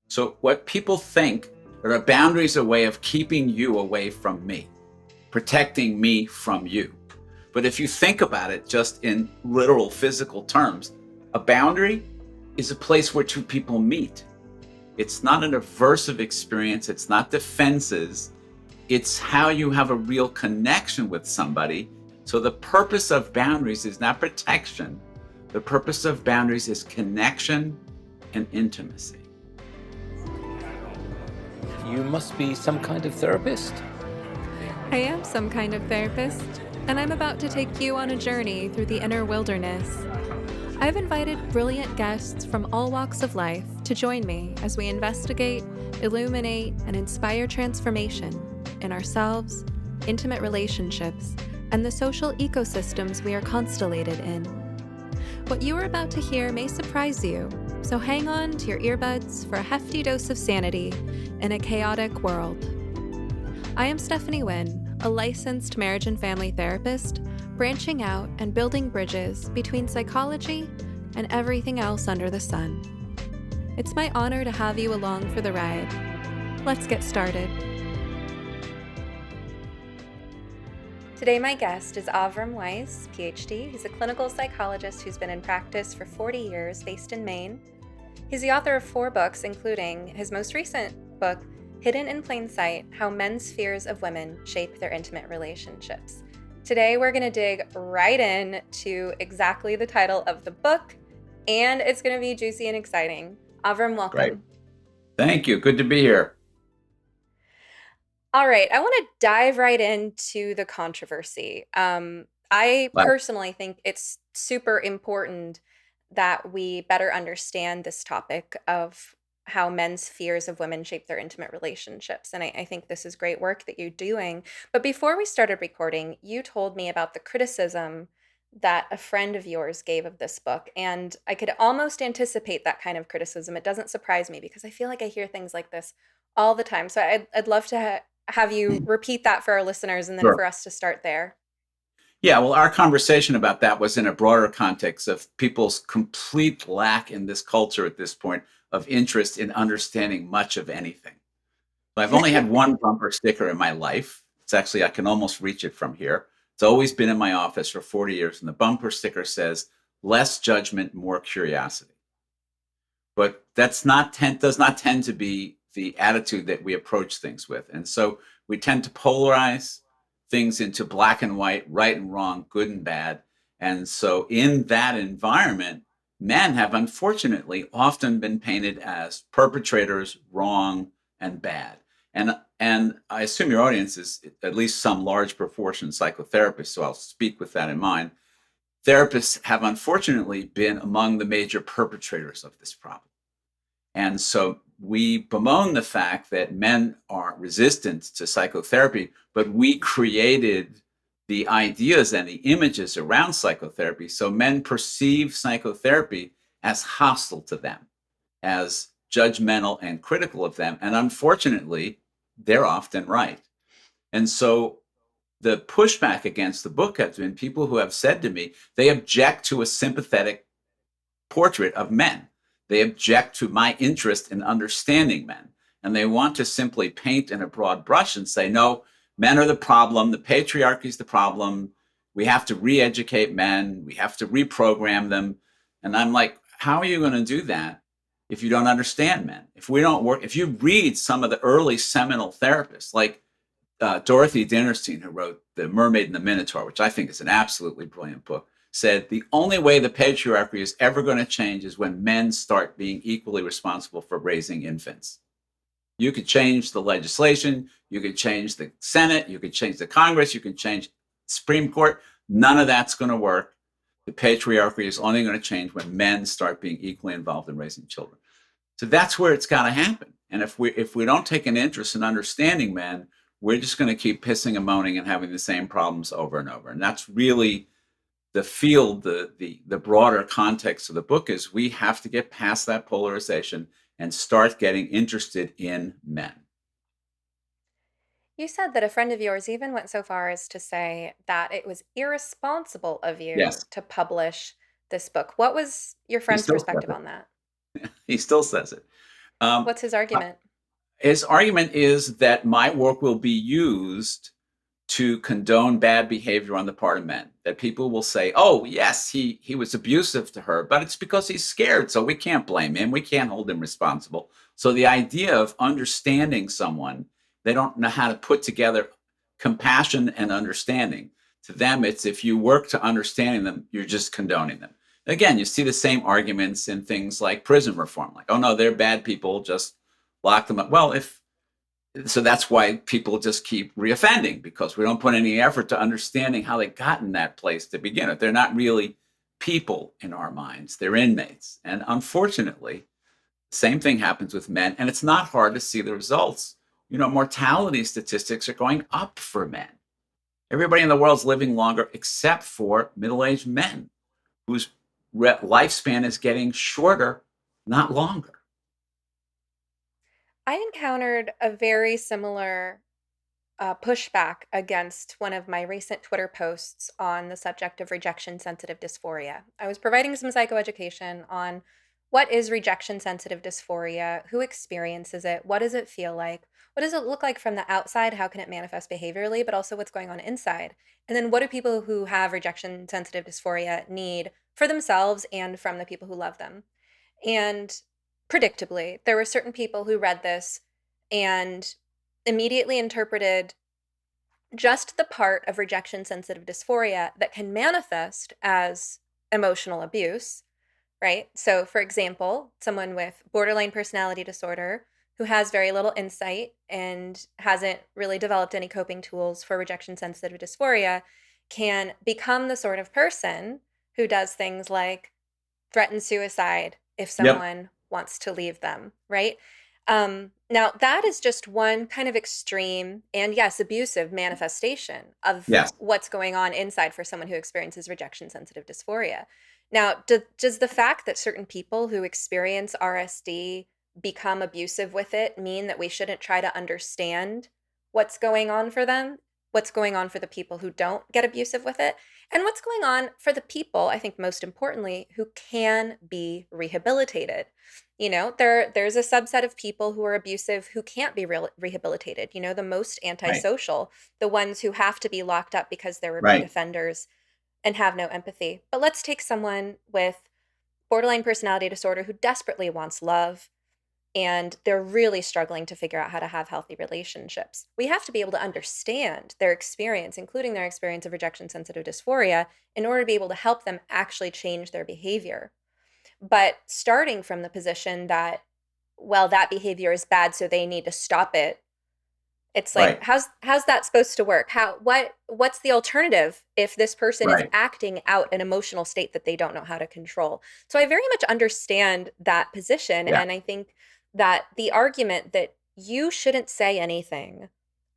So what people think are a boundaries a way of keeping you away from me, protecting me from you. But if you think about it just in literal physical terms, a boundary is a place where two people meet. It's not an aversive experience, it's not defenses, it's how you have a real connection with somebody. So the purpose of boundaries is not protection. The purpose of boundaries is connection and intimacy. You must be some kind of therapist. I am some kind of therapist, and I'm about to take you on a journey through the inner wilderness. I've invited brilliant guests from all walks of life to join me as we investigate, illuminate, and inspire transformation in ourselves, intimate relationships, and the social ecosystems we are constellated in. What you are about to hear may surprise you, so hang on to your earbuds for a hefty dose of sanity in a chaotic world. I am Stephanie Wynn, a licensed marriage and family therapist, branching out and building bridges between psychology and everything else under the sun. It's my honor to have you along for the ride. Let's get started. Today, my guest is Avrum Weiss, PhD. He's a clinical psychologist who's been in practice for 40 years, based in Maine. He's the author of 4 books, including his most recent book, Hidden in Plain Sight: How Men's Fears of Women Shape Their Intimate Relationships. Today, we're going to dig right in to exactly the title of the book, and it's going to be juicy and exciting. Avrum, welcome. Great. Thank you. Good to be here. All right, I want to dive right into the controversy. I Well, personally think it's super important that we better understand this topic of how men's fears of women shape their intimate relationships. And I think this is great work that you're doing. But before we started recording, you told me about the criticism that a friend of yours gave of this book. And I could almost anticipate that kind of criticism. It doesn't surprise me because I feel like I hear things like this all the time. So I'd love to have you repeat that for our listeners and then sure. for us to start there. Yeah, well, our conversation about that was in a broader context of people's complete lack in this culture at this point of interest in understanding much of anything. I've only had one bumper sticker in my life. It's actually, I can almost reach it from here. It's always been in my office for 40 years. And the bumper sticker says, less judgment, more curiosity. But does not tend to be the attitude that we approach things with. And so we tend to polarize things into black and white, right and wrong, good and bad. And so in that environment, men have unfortunately often been painted as perpetrators, wrong, and bad. And I assume your audience is at least some large proportion psychotherapists, so I'll speak with that in mind. Therapists have unfortunately been among the major perpetrators of this problem. And so we bemoan the fact that men are resistant to psychotherapy, but we created the ideas and the images around psychotherapy. So men perceive psychotherapy as hostile to them, as judgmental and critical of them. And unfortunately, they're often right. And so the pushback against the book has been people who have said to me, they object to a sympathetic portrait of men. They object to my interest in understanding men. And they want to simply paint in a broad brush and say, no, men are the problem. The patriarchy is the problem. We have to re-educate men. We have to reprogram them. And I'm like, how are you going to do that if you don't understand men? If you read some of the early seminal therapists, like Dorothy Dinnerstein, who wrote The Mermaid and the Minotaur, which I think is an absolutely brilliant book, said the only way the patriarchy is ever going to change is when men start being equally responsible for raising infants. You could change the legislation, you could change the Senate, you could change the Congress, you could change the Supreme Court. None of that's going to work. The patriarchy is only going to change when men start being equally involved in raising children. So that's where it's got to happen. And if we don't take an interest in understanding men, we're just going to keep pissing and moaning and having the same problems over and over. And that's really the field, the broader context of the book is we have to get past that polarization and start getting interested in men. You said that a friend of yours even went so far as to say that it was irresponsible of you Yes, to publish this book. What was your he friend's still says perspective it. on that? He still says it. Um, What's his argument? his argument is that my work will be used to condone bad behavior on the part of men. That people will say, "Oh, yes, he was abusive to her, but it's because he's scared, so we can't blame him. We can't hold him responsible." So the idea of understanding someone, they don't know how to put together compassion and understanding. To them, it's if you work to understanding them, you're just condoning them. Again, you see the same arguments in things like prison reform, like, "Oh no, they're bad people, just lock them up." Well, if so that's why people just keep reoffending, because we don't put any effort to understanding how they got in that place to begin with. They're not really people in our minds, they're inmates. And unfortunately, the same thing happens with men, and it's not hard to see the results. Mortality statistics are going up for men. Everybody in the world's living longer except for middle-aged men whose lifespan is getting shorter, not longer. I encountered a very similar pushback against one of my recent Twitter posts on the subject of rejection sensitive dysphoria. I was providing some psychoeducation on what is rejection sensitive dysphoria, who experiences it, what does it feel like, what does it look like from the outside, how can it manifest behaviorally, but also what's going on inside. And then what do people who have rejection sensitive dysphoria need for themselves and from the people who love them? And predictably, there were certain people who read this and immediately interpreted just the part of rejection sensitive dysphoria that can manifest as emotional abuse, right? So, for example, someone with borderline personality disorder who has very little insight and hasn't really developed any coping tools for rejection sensitive dysphoria can become the sort of person who does things like threaten suicide if Yep. someone wants to leave them, right? Now, that is just one kind of extreme and, yes, abusive manifestation of Yes. what's going on inside for someone who experiences rejection sensitive dysphoria. Now, does the fact that certain people who experience RSD become abusive with it mean that we shouldn't try to understand what's going on for them? What's going on for the people who don't get abusive with it? And what's going on for the people, I think most importantly, who can be rehabilitated? There's a subset of people who are abusive who can't be rehabilitated. The most Right. antisocial, the ones who have to be locked up because they're repeat Right. offenders and have no empathy. But let's take someone with borderline personality disorder who desperately wants love and they're really struggling to figure out how to have healthy relationships. We have to be able to understand their experience, including their experience of rejection sensitive dysphoria, in order to be able to help them actually change their behavior. But starting from the position that, well, that behavior is bad, so they need to stop it. It's like, Right. how's that supposed to work? What's the alternative if this person is Right. acting out an emotional state that they don't know how to control? So I very much understand that position, Yeah. and I think that the argument that you shouldn't say anything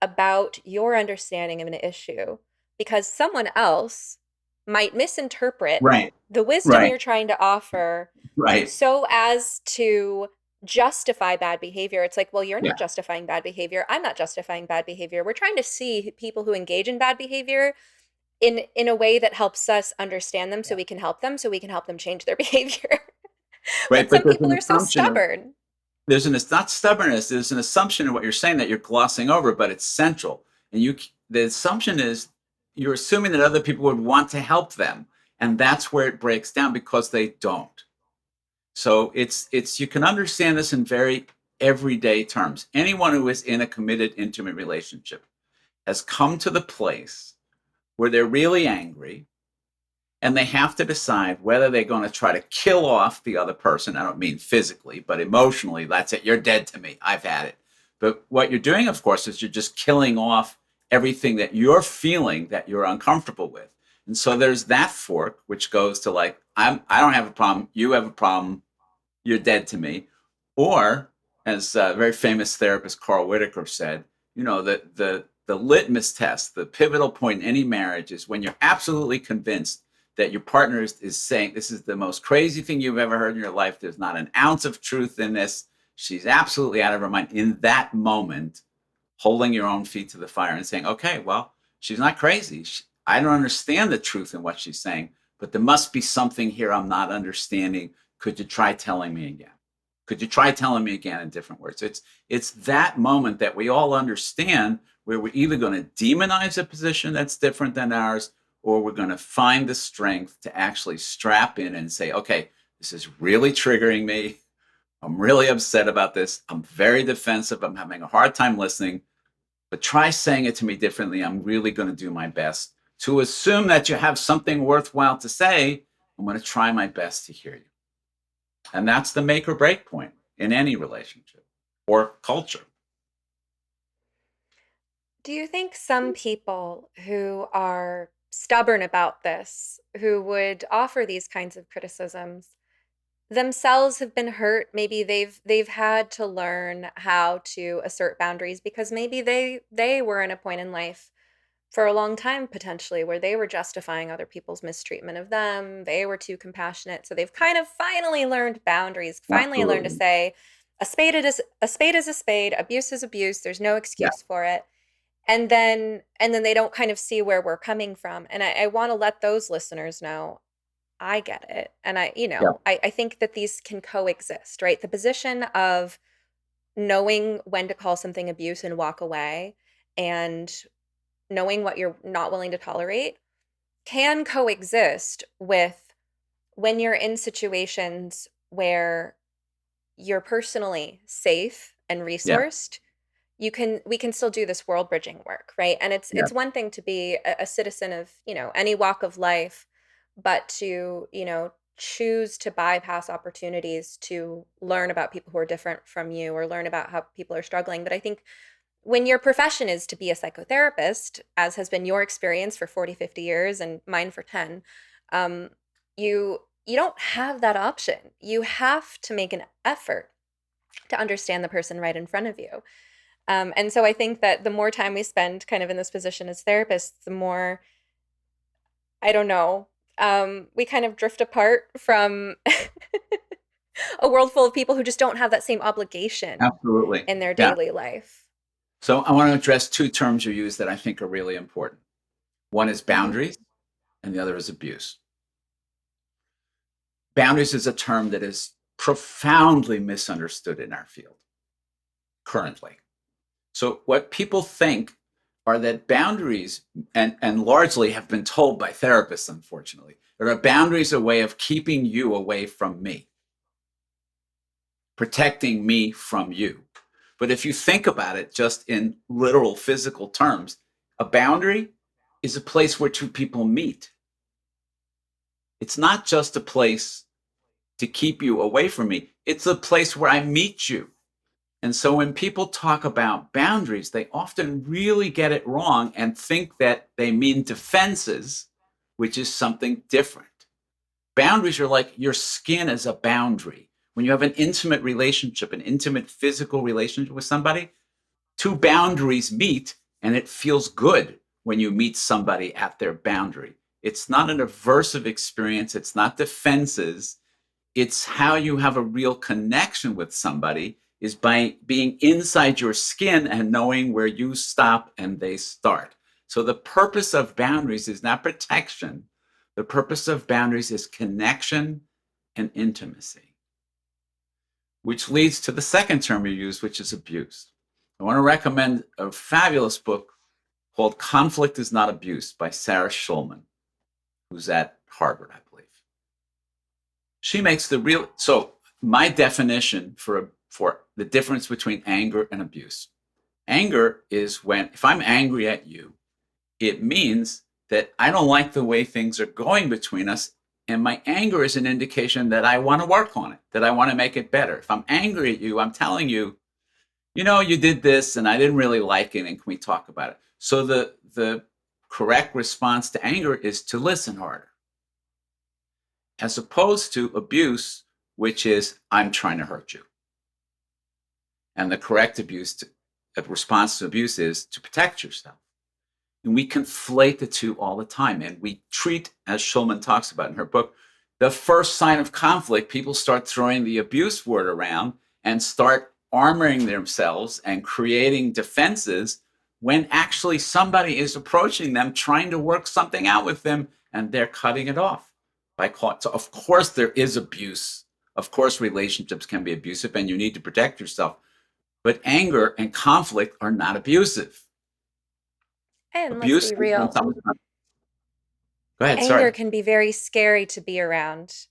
about your understanding of an issue because someone else might misinterpret Right. the wisdom Right. you're trying to offer Right. so as to justify bad behavior. It's like, well, you're Yeah. not justifying bad behavior. I'm not justifying bad behavior. We're trying to see people who engage in bad behavior in a way that helps us understand them so we can help them, so we can help them change their behavior. Right. But But some there's people an are so assumption of stubborn. it's not stubbornness. There's an assumption in what you're saying that you're glossing over, but it's central. And the assumption is you're assuming that other people would want to help them, and that's where it breaks down because they don't. So it's you can understand this in very everyday terms. Anyone who is in a committed, intimate relationship has come to the place where they're really angry and they have to decide whether they're going to try to kill off the other person. I don't mean physically, but emotionally. That's it. You're dead to me. I've had it. But what you're doing, of course, is you're just killing off everything that you're feeling that you're uncomfortable with. And so there's that fork, which goes to like, I don't have a problem. You have a problem. You're dead to me. Or, as a very famous therapist Carl Whitaker said, the litmus test, the pivotal point in any marriage is when you're absolutely convinced that your partner is saying, this is the most crazy thing you've ever heard in your life. There's not an ounce of truth in this. She's absolutely out of her mind. In that moment, holding your own feet to the fire and saying, okay, well, she's not crazy. I don't understand the truth in what she's saying, but there must be something here I'm not understanding. Could you try telling me again? Could you try telling me again in different words? It's that moment that we all understand where we're either going to demonize a position that's different than ours, or we're going to find the strength to actually strap in and say, okay, this is really triggering me. I'm really upset about this. I'm very defensive. I'm having a hard time listening, but try saying it to me differently. I'm really going to do my best to assume that you have something worthwhile to say. I'm going to try my best to hear you. And that's the make or break point in any relationship or culture. Do you think some people who are stubborn about this, who would offer these kinds of criticisms, themselves have been hurt? Maybe they've had to learn how to assert boundaries because maybe they were in a point in life for a long time potentially where they were justifying other people's mistreatment of them. They were too compassionate. So they've kind of finally learned boundaries, finally learned to Absolutely. say a spade is a spade is a spade, abuse is abuse, there's no Yeah. excuse for it. And then they don't kind of see where we're coming from. And I want to let those listeners know I get it. And Yeah. I think that these can coexist, right? The position of knowing when to call something abuse and walk away and knowing what you're not willing to tolerate can coexist with when you're in situations where you're personally safe and Yeah. resourced. We can still do this world bridging work, right? And Yeah. it's one thing to be a citizen of any walk of life, but to choose to bypass opportunities to learn about people who are different from you or learn about how people are struggling. But I think when your profession is to be a psychotherapist, as has been your experience for 40, 50 years and mine for 10, um, you don't have that option. You have to make an effort to understand the person right in front of you. And so I think that the more time we spend kind of in this position as therapists, the more, I don't know, we kind of drift apart from a world full of people who just don't have that same obligation Absolutely. in their Yeah. daily life. So I want to address two terms you use that I think are really important. One is Hmm. boundaries, and the other is abuse. Boundaries is a term that is profoundly misunderstood in our field currently. So what people think are that boundaries, and largely have been told by therapists, unfortunately, that a boundary is a way of keeping you away from me, protecting me from you. But if you think about it just in literal physical terms, a boundary is a place where two people meet. It's not just a place to keep you away from me, it's a place where I meet you. And so when people talk about boundaries, they often really get it wrong and think that they mean defenses, which is something different. Boundaries are like your skin as a boundary. When you have an intimate relationship, an intimate physical relationship with somebody, two boundaries meet, and it feels good when you meet somebody at their boundary. It's not an aversive experience, it's not defenses. It's how you have a real connection with somebody is by being inside your skin and knowing where you stop and they start. So the purpose of boundaries is not protection. The purpose of boundaries is connection and intimacy, which leads to the second term you use, which is abuse. I want to recommend a fabulous book called Conflict is Not Abuse by Sarah Schulman, who's at Harvard, I believe. She makes the real, so my definition for the difference between anger and abuse. Anger is when, if I'm angry at you, it means that I don't like the way things are going between us. And my anger is an indication that I want to work on it, that I want to make it better. If I'm angry at you, I'm telling you, you did this and I didn't really like it. And can we talk about it? So the correct response to anger is to listen harder, as opposed to abuse, which is I'm trying to hurt you. And the correct response to abuse is to protect yourself. And we conflate the two all the time. And we treat, as Schulman talks about in her book, the first sign of conflict, people start throwing the abuse word around and start armoring themselves and creating defenses when actually somebody is approaching them, trying to work something out with them, and they're cutting it off by calling. So of course there is abuse Of course, relationships can be abusive and you need to protect yourself, but anger and conflict are not abusive. And let's Abuse be is when real, someone's not. Go ahead, anger sorry. can be very scary to be around.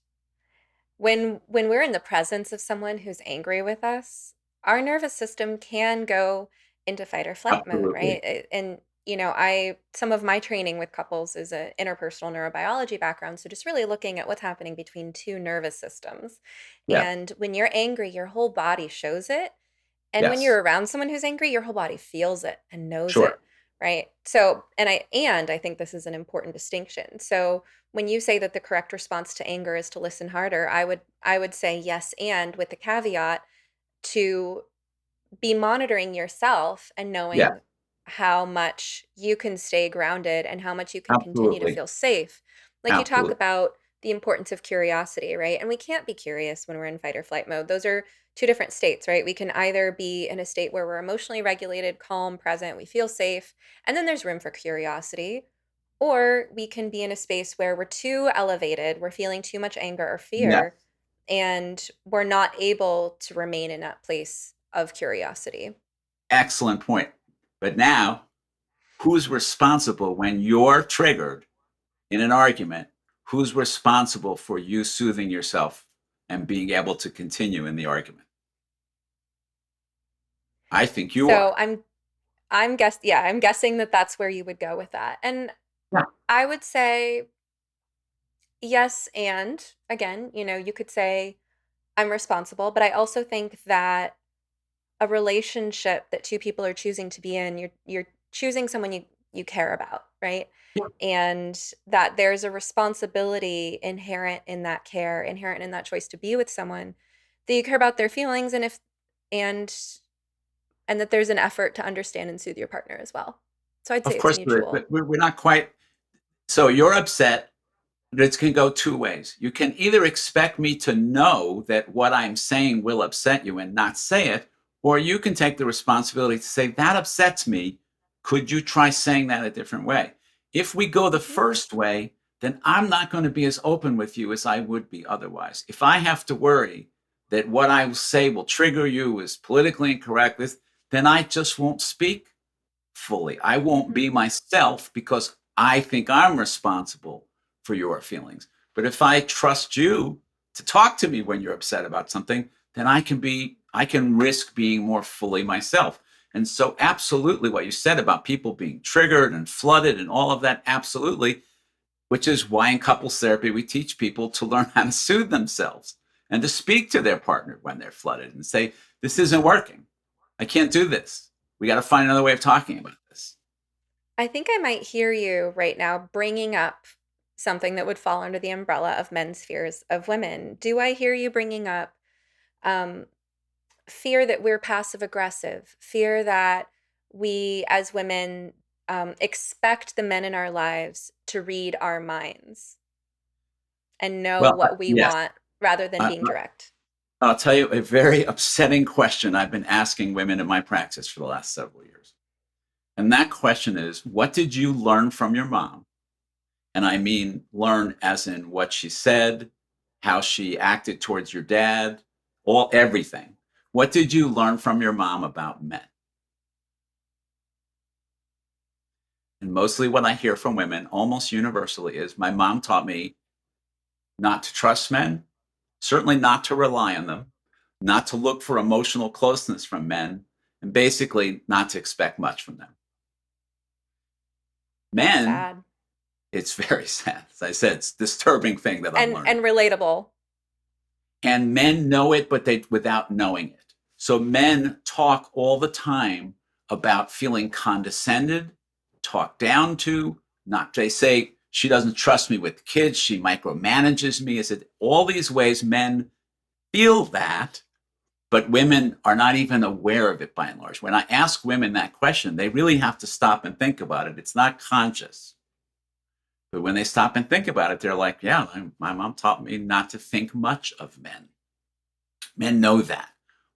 When we're in the presence of someone who's angry with us, our nervous system can go into fight or flight mode, Absolutely. right? And I some of my training with couples is an interpersonal neurobiology background, so just really looking at what's happening between two nervous systems. Yeah. And when you're angry, your whole body shows it. And when Yes. you're around someone who's angry, your whole body feels it and knows Sure. it, right? So, and I think this is an important distinction. So, when you say that the correct response to anger is to listen harder, I would say yes, and with the caveat to be monitoring yourself and Yeah. knowing how much you can stay grounded and how much you can continue to Absolutely. feel safe. Like you talk Absolutely. about the importance of curiosity, right? And we can't be curious when we're in fight or flight mode. Those are two different states, right? We can either be in a state where we're emotionally regulated, calm, present, we feel safe, and then there's room for curiosity. Or we can be in a space where we're too elevated, we're feeling too much anger or Yeah. fear, and we're not able to remain in that place of curiosity. Excellent point. But now, who's responsible when you're triggered in an argument? Who's responsible for you soothing yourself and being able to continue in the argument? I think you So are. I'm guessing that that's where you would go with that. And Yeah. I would say yes, and again, you could say I'm responsible, but I also think that a relationship that two people are choosing to be in, you're choosing someone you care about, right? Yeah. And that there's a responsibility inherent in that care, inherent in that choice to be with someone that you care about their feelings and and that there's an effort to understand and soothe your partner as well. So I'd say Of it's course, but mutual. we're not quite. So you're upset. This can go two ways. You can either expect me to know that what I'm saying will upset you and not say it, or you can take the responsibility to say, that upsets me. Could you try saying that a different way? If we go the Mhm. first way, then I'm not going to be as open with you as I would be otherwise. If I have to worry that what I will say will trigger you is politically incorrect, then I just won't speak fully. I won't Mhm. be myself because I think I'm responsible for your feelings. But if I trust you to talk to me when you're upset about something, then I can risk being more fully myself. And so absolutely what you said about people being triggered and flooded and all of that, absolutely, which is why in couples therapy we teach people to learn how to soothe themselves and to speak to their partner when they're flooded and say, this isn't working. I can't do this. We got to find another way of talking about this. I think I might hear you right now bringing up something that would fall under the umbrella of men's fears of women. Do I hear you bringing up um, fear that we're passive aggressive, fear that we as women expect the men in our lives to read our minds and know Well, what we yes. want rather than I, being direct? I'll tell you a very upsetting question I've been asking women in my practice for the last several years. And that question is, what did you learn from your mom? And I mean, learn as in what she said, how she acted towards your dad, everything. What did you learn from your mom about men? And mostly what I hear from women, almost universally, is my mom taught me not to trust men, certainly not to rely on them, not to look for emotional closeness from men, and basically not to expect much from them. Men, Sad it's very sad. As I said, it's a disturbing thing that I'm and learning. relatable. And men know it, but they without knowing it. So men talk all the time about feeling condescended, talked down to, not they say she doesn't trust me with kids, she micromanages me. Is it all these ways men feel that, but women are not even aware of it by and large. When I ask women that question, they really have to stop and think about it. It's not conscious. But when they stop and think about it, they're like, yeah, my mom taught me not to think much of men. Men know that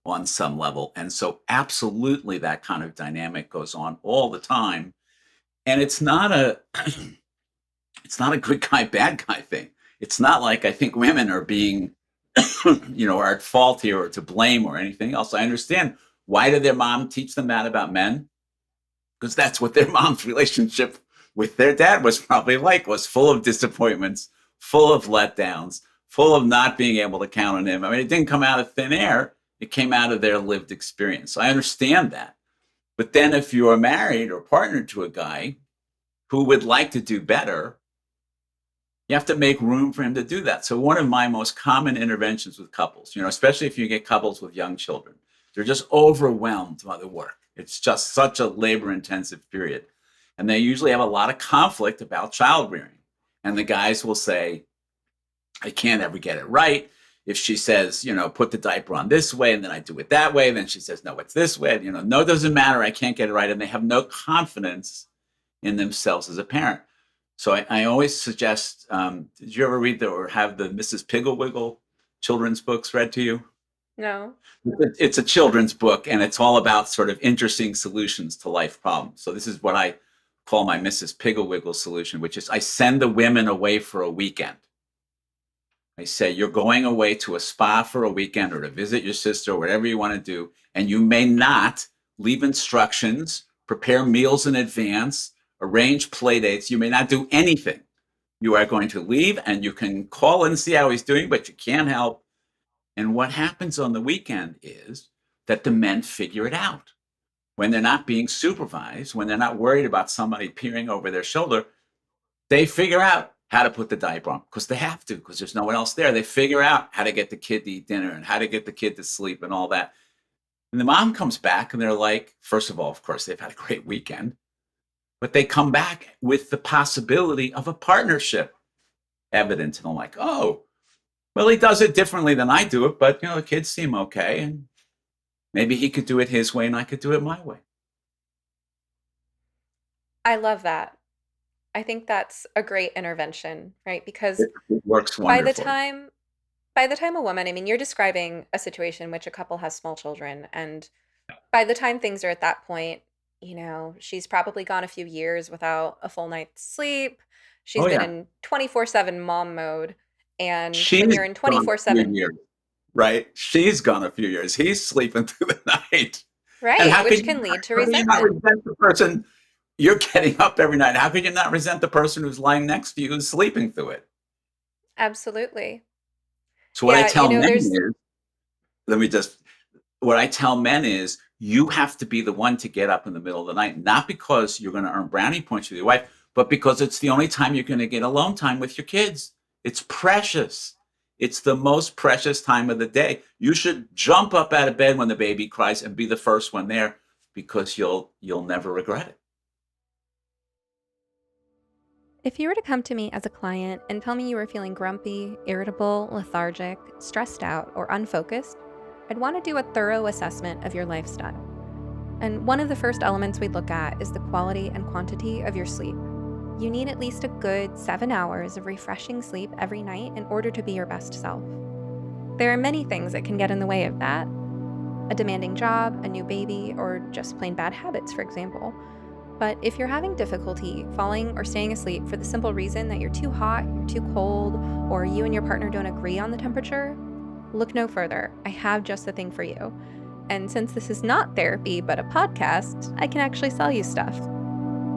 on some level. And so, absolutely, that kind of dynamic goes on all the time. And it's not a it's not a good guy, bad guy thing. It's not like I think women are being are at fault here or to blame or anything else. I understand. Why did their mom teach them that about men? Because that's what their mom's relationship with their dad was probably like, was full of disappointments, full of letdowns, full of not being able to count on him. I mean, it didn't come out of thin air. It came out of their lived experience. So I understand that. But then if you are married or partnered to a guy who would like to do better, you have to make room for him to do that. So one of my most common interventions with couples, especially if you get couples with young children, they're just overwhelmed by the work. It's just such a labor-intensive period. And they usually have a lot of conflict about child rearing. And the guys will say, I can't ever get it right. If she says, put the diaper on this way, and then I do it that way, then she says, no, it's this way. No, it doesn't matter. I can't get it right. And they have no confidence in themselves as a parent. So I always suggest, did you ever read or have the Mrs. Piggle Wiggle children's books read to you? No. It's a children's book, and it's all about sort of interesting solutions to life problems. So this is what I call my Mrs. Piggle Wiggle solution, which is I send the women away for a weekend. I say, you're going away to a spa for a weekend or to visit your sister or whatever you want to do, and you may not leave instructions, prepare meals in advance, arrange play dates. You may not do anything. You are going to leave, and you can call and see how he's doing, but you can't help. And what happens on the weekend is that the men figure it out. When they're not being supervised, when they're not worried about somebody peering over their shoulder, they figure out how to put the diaper on because they have to, because there's no one else there. They figure out how to get the kid to eat dinner and how to get the kid to sleep and all that. And the mom comes back and they're like, first of all, of course, they've had a great weekend, but they come back with the possibility of a partnership evident. And I'm like, oh, well, he does it differently than I do it, but the kids seem okay. And maybe he could do it his way and I could do it my way. I love that. I think that's a great intervention, right? Because It works by the wonderfully. time by the time a woman, I mean, you're describing a situation in which a couple has small children, and by the time things are at that point, she's probably gone a few years without a full night's sleep. She's Oh, been yeah. in 24/7 mom mode, and when She's you're in gone a few 24/7, years, right? She's gone a few years. He's sleeping through the night. And right, which can lead to how can you not resentment. resent the person you're getting up every night? How could you not resent the person who's lying next to you who's sleeping through it? Absolutely. So what I Yeah, tell men there's is, let me just, what I tell men is, you have to be the one to get up in the middle of the night, not because you're going to earn brownie points with your wife, but because it's the only time you're going to get alone time with your kids. It's precious. It's the most precious time of the day. You should jump up out of bed when the baby cries and be the first one there because you'll never regret it. If you were to come to me as a client and tell me you were feeling grumpy, irritable, lethargic, stressed out, or unfocused, I'd want to do a thorough assessment of your lifestyle. And one of the first elements we'd look at is the quality and quantity of your sleep. You need at least a good 7 hours of refreshing sleep every night in order to be your best self. There are many things that can get in the way of that. A demanding job, a new baby, or just plain bad habits, for example. But if you're having difficulty falling or staying asleep for the simple reason that you're too hot, you're too cold, or you and your partner don't agree on the temperature, look no further. I have just the thing for you. And since this is not therapy but a podcast, I can actually sell you stuff.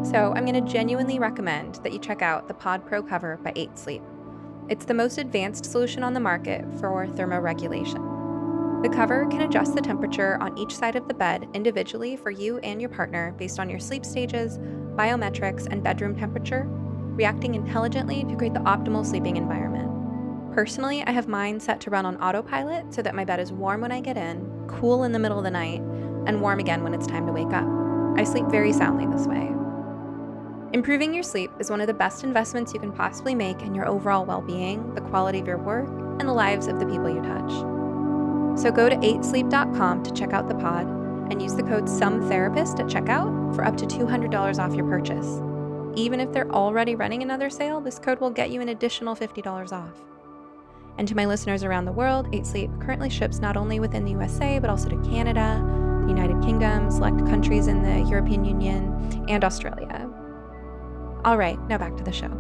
So I'm going to genuinely recommend that you check out the Pod Pro cover by 8 Sleep. It's the most advanced solution on the market for thermoregulation. The cover can adjust the temperature on each side of the bed individually for you and your partner based on your sleep stages, biometrics, and bedroom temperature, reacting intelligently to create the optimal sleeping environment. Personally, I have mine set to run on autopilot so that my bed is warm when I get in, cool in the middle of the night, and warm again when it's time to wake up. I sleep very soundly this way. Improving your sleep is one of the best investments you can possibly make in your overall well-being, the quality of your work, and the lives of the people you touch. So go to 8sleep.com to check out the pod and use the code SOMETHERAPIST at checkout for up to $200 off your purchase. Even if they're already running another sale, this code will get you an additional $50 off. And to my listeners around the world, 8 Sleep currently ships not only within the USA, but also to Canada, the United Kingdom, select countries in the European Union, and Australia. All right, now back to the show.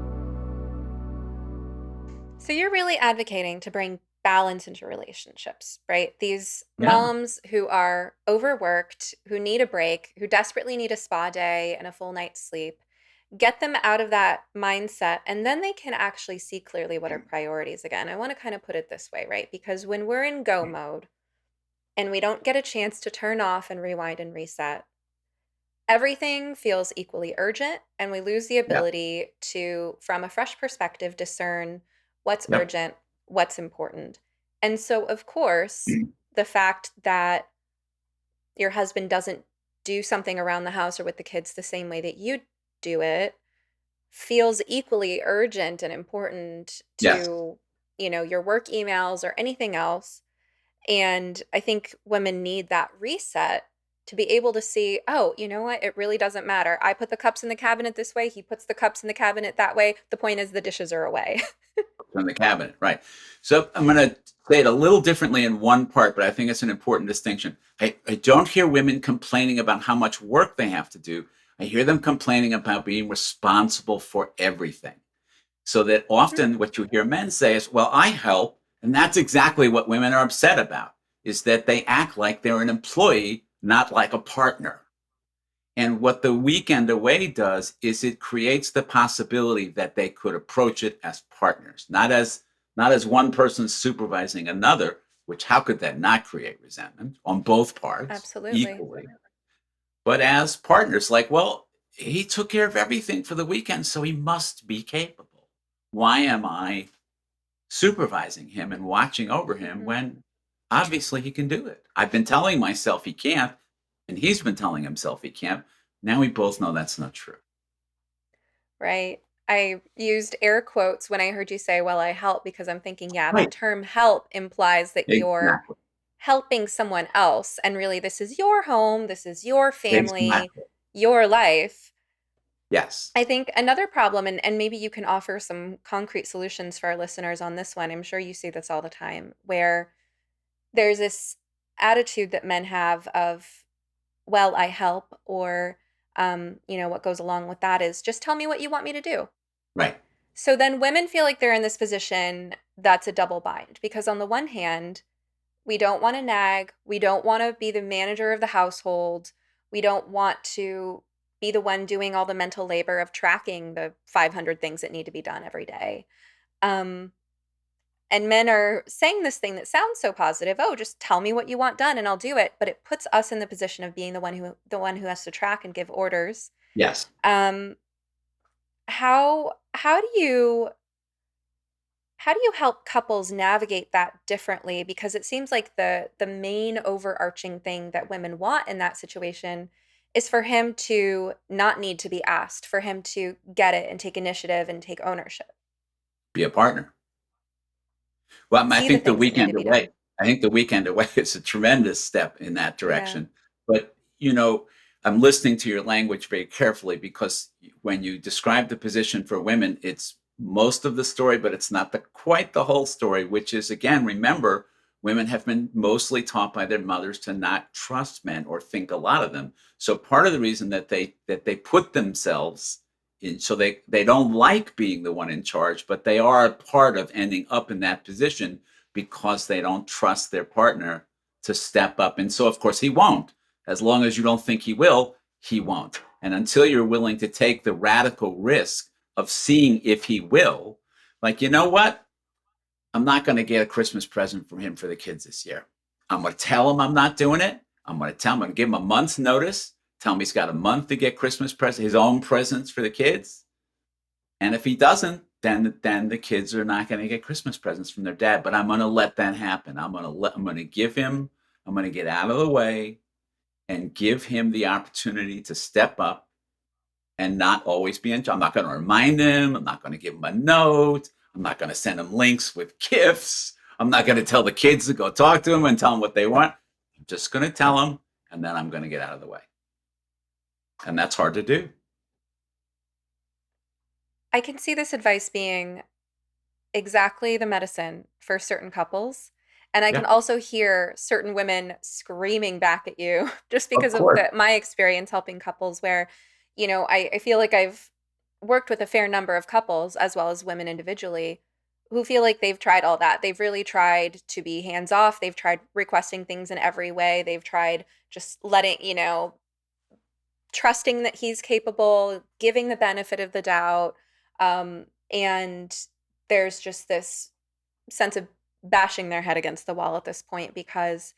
So you're really advocating to bring balance into relationships, right? These Yeah. moms who are overworked, who need a break, who desperately need a spa day and a full night's sleep, get them out of that mindset, and then they can actually see clearly what are priorities again. I want to kind of put it this way, right? Because when we're in go mode and we don't get a chance to turn off and rewind and reset, everything feels equally urgent, and we lose the Yeah. ability to, from a fresh perspective, discern what's Yep. urgent, what's important. And so, of course, the fact that your husband doesn't do something around the house or with the kids the same way that you do it feels equally urgent and important Yes. to, your work emails or anything else. And I think women need that reset to be able to see, oh, you know what? It really doesn't matter. I put the cups in the cabinet this way. He puts the cups in the cabinet that way. The point is the dishes are away. From the cabinet, right? So I'm going to say it a little differently in one part, but I think it's an important distinction. I don't hear women complaining about how much work they have to do. I hear them complaining about being responsible for everything. So that Mhm. often what you hear men say is, well, I help. And that's exactly what women are upset about, is that they act like they're an employee, not like a partner. And what the weekend away does is it creates the possibility that they could approach it as partners, not as one person supervising another, which how could that not create resentment on both parts Absolutely. equally, but as partners, like, well, he took care of everything for the weekend, so he must be capable. Why am I supervising him and watching over him Mhm. when obviously he can do it? I've been telling myself he can't, and he's been telling himself he can't. Now we both know that's not true. Right. I used air quotes when I heard you say, well, I help, because I'm thinking, yeah, that Right. term help implies that you're Exactly. helping someone else. And really, this is your home, this is your family, Exactly. your life. Yes. I think another problem, and maybe you can offer some concrete solutions for our listeners on this one. I'm sure you see this all the time, where there's this attitude that men have of, well, I help, or, what goes along with that is just tell me what you want me to do. Right. So then women feel like they're in this position that's a double bind, because on the one hand, we don't want to nag, we don't want to be the manager of the household, we don't want to be the one doing all the mental labor of tracking the 500 things that need to be done every day. Um, and men are saying this thing that sounds so positive, oh, just tell me what you want done and I'll do it, but it puts us in the position of being the one who has to track and give orders. Yes. Um, how do you help couples navigate that differently? Because it seems like the main overarching thing that women want in that situation is for him to not need to be asked, for him to get it and take initiative and take ownership. Be a partner. Well, I See the think the things that need to weekend be away done. I think the weekend away is a tremendous step in that Yeah. direction. But, I'm listening to your language very carefully because when you describe the position for women, it's most of the story, but it's not quite the whole story, which is, again, remember, women have been mostly taught by their mothers to not trust men or think a lot of them. So part of the reason that they put themselves in, so they don't like being the one in charge, but they are a part of ending up in that position because they don't trust their partner to step up. And so, of course, he won't. As long as you don't think he won't. And until you're willing to take the radical risk of seeing if he will, like, you know what? I'm not going to get a Christmas present from him for the kids this year. I'm going to tell him I'm not doing it. I'm going to give him a month's notice, tell him he's got a month to get Christmas present, his own presents for the kids. And if he doesn't, then the kids are not going to get Christmas presents from their dad. But I'm going to let that happen. I'm going to give him. I'm going to get out of the way and give him the opportunity to step up and not always be in charge. I'm not going to remind him. I'm not going to give him a note. I'm not going to send him links with gifts. I'm not going to tell the kids to go talk to him and tell them what they want. I'm just going to tell them, and then I'm going to get out of the way. And that's hard to do. I can see this advice being exactly the medicine for certain couples. And I can Yeah, also hear certain women screaming back at you just of because of course. my experience helping couples where, I feel like I've worked with a fair number of couples as well as women individually who feel like they've tried all that. They've really tried to be hands off. They've tried requesting things in every way. They've tried just letting, trusting that he's capable, giving the benefit of the doubt. And there's just this sense of bashing their head against the wall at this point because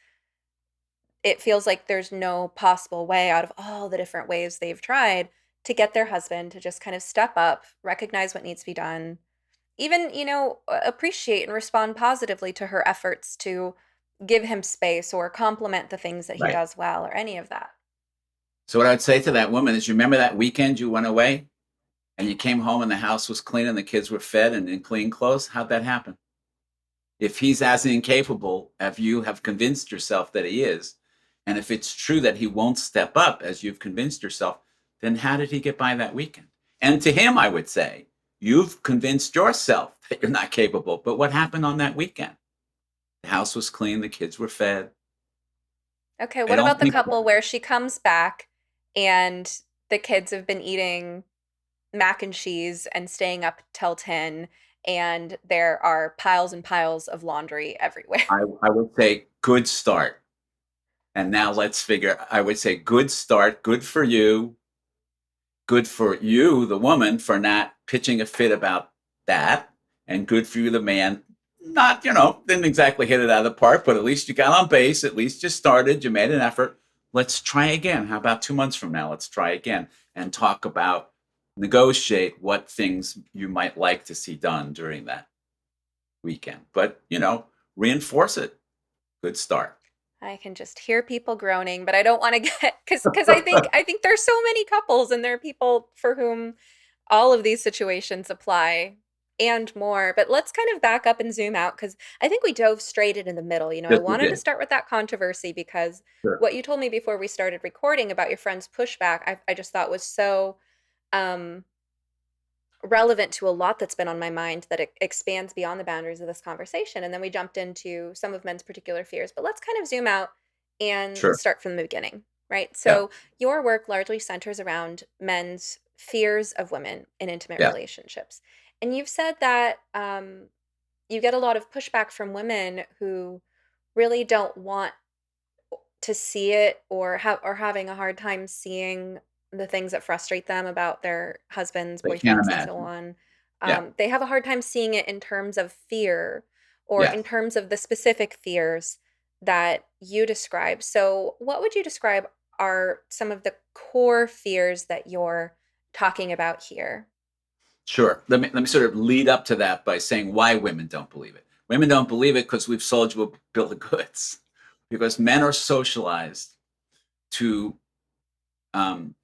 it feels like there's no possible way out of all the different ways they've tried to get their husband to just kind of step up, recognize what needs to be done, even, appreciate and respond positively to her efforts to give him space or compliment the things that he Right. does well or any of that. So what I'd say to that woman is, you remember that weekend you went away and you came home and the house was clean and the kids were fed and in clean clothes? How'd that happen? If he's as incapable as you have convinced yourself that he is, and if it's true that he won't step up as you've convinced yourself, then how did he get by that weekend? And to him, I would say, you've convinced yourself that you're not capable. But what happened on that weekend? The house was clean, the kids were fed. Okay, I what don't about the think couple where she comes back and the kids have been eating mac and cheese and staying up till 10 and there are piles and piles of laundry everywhere? I would say good start. And now let's figure, I would say good start, good for you, the woman, for not pitching a fit about that, and good for you, the man. Not, didn't exactly hit it out of the park, but at least you got on base. At least you started. You made an effort. Let's try again. How about 2 months from now? Let's try again and talk about, negotiate what things you might like to see done during that weekend. But, reinforce it. Good start. I can just hear people groaning, but I don't want to get because I think there's so many couples and there are people for whom all of these situations apply and more. But let's kind of back up and zoom out because I think we dove straight into the middle. I Just we wanted to did. start with that controversy because Sure. what you told me before we started recording about your friend's pushback, I just thought was so um relevant to a lot that's been on my mind that it expands beyond the boundaries of this conversation. And then we jumped into some of men's particular fears, but let's kind of zoom out and Sure. start from the beginning, right? Yeah. So your work largely centers around men's fears of women in intimate Yeah. relationships. And you've said that you get a lot of pushback from women who really don't want to see it or having a hard time seeing the things that frustrate them about their husbands, They can't boyfriends, and so imagine. on. Yeah. They have a hard time seeing it in terms of fear or Yeah. in terms of the specific fears that you describe. So, what would you describe are some of the core fears that you're talking about here? Sure. Let me sort of lead up to that by saying why women don't believe it. Women don't believe it because we've sold you a bill of goods. Because men are socialized to um,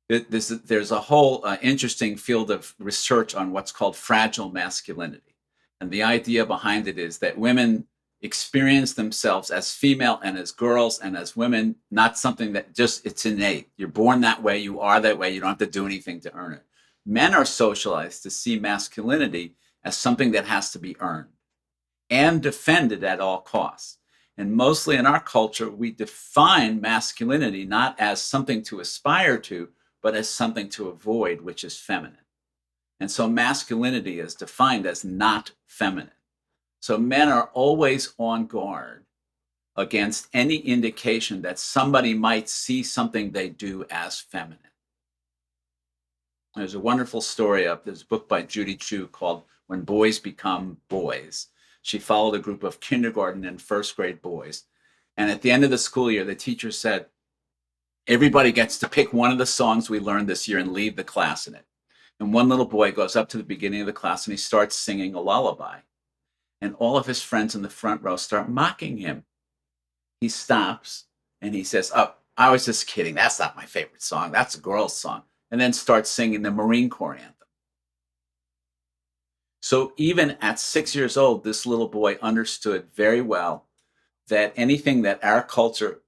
there's a whole interesting field of research on what's called fragile masculinity. And the idea behind it is that women experience themselves as female and as girls and as women, not something that just it's innate. You're born that way, you are that way, you don't have to do anything to earn it. Men are socialized to see masculinity as something that has to be earned and defended at all costs. And mostly in our culture, we define masculinity not as something to aspire to, but as something to avoid, which is feminine. And so masculinity is defined as not feminine. So men are always on guard against any indication that somebody might see something they do as feminine. There's a wonderful story of this book by Judy Chu called When Boys Become Boys. She followed a group of kindergarten and first grade boys. And at the end of the school year, the teacher said, everybody gets to pick one of the songs we learned this year and leave the class in it. And one little boy goes up to the beginning of the class and he starts singing a lullaby. And all of his friends in the front row start mocking him. He stops and he says, oh, I was just kidding. That's not my favorite song. That's a girl's song. And then starts singing the Marine Corps anthem. So even at 6 years old, this little boy understood very well that anything that our culture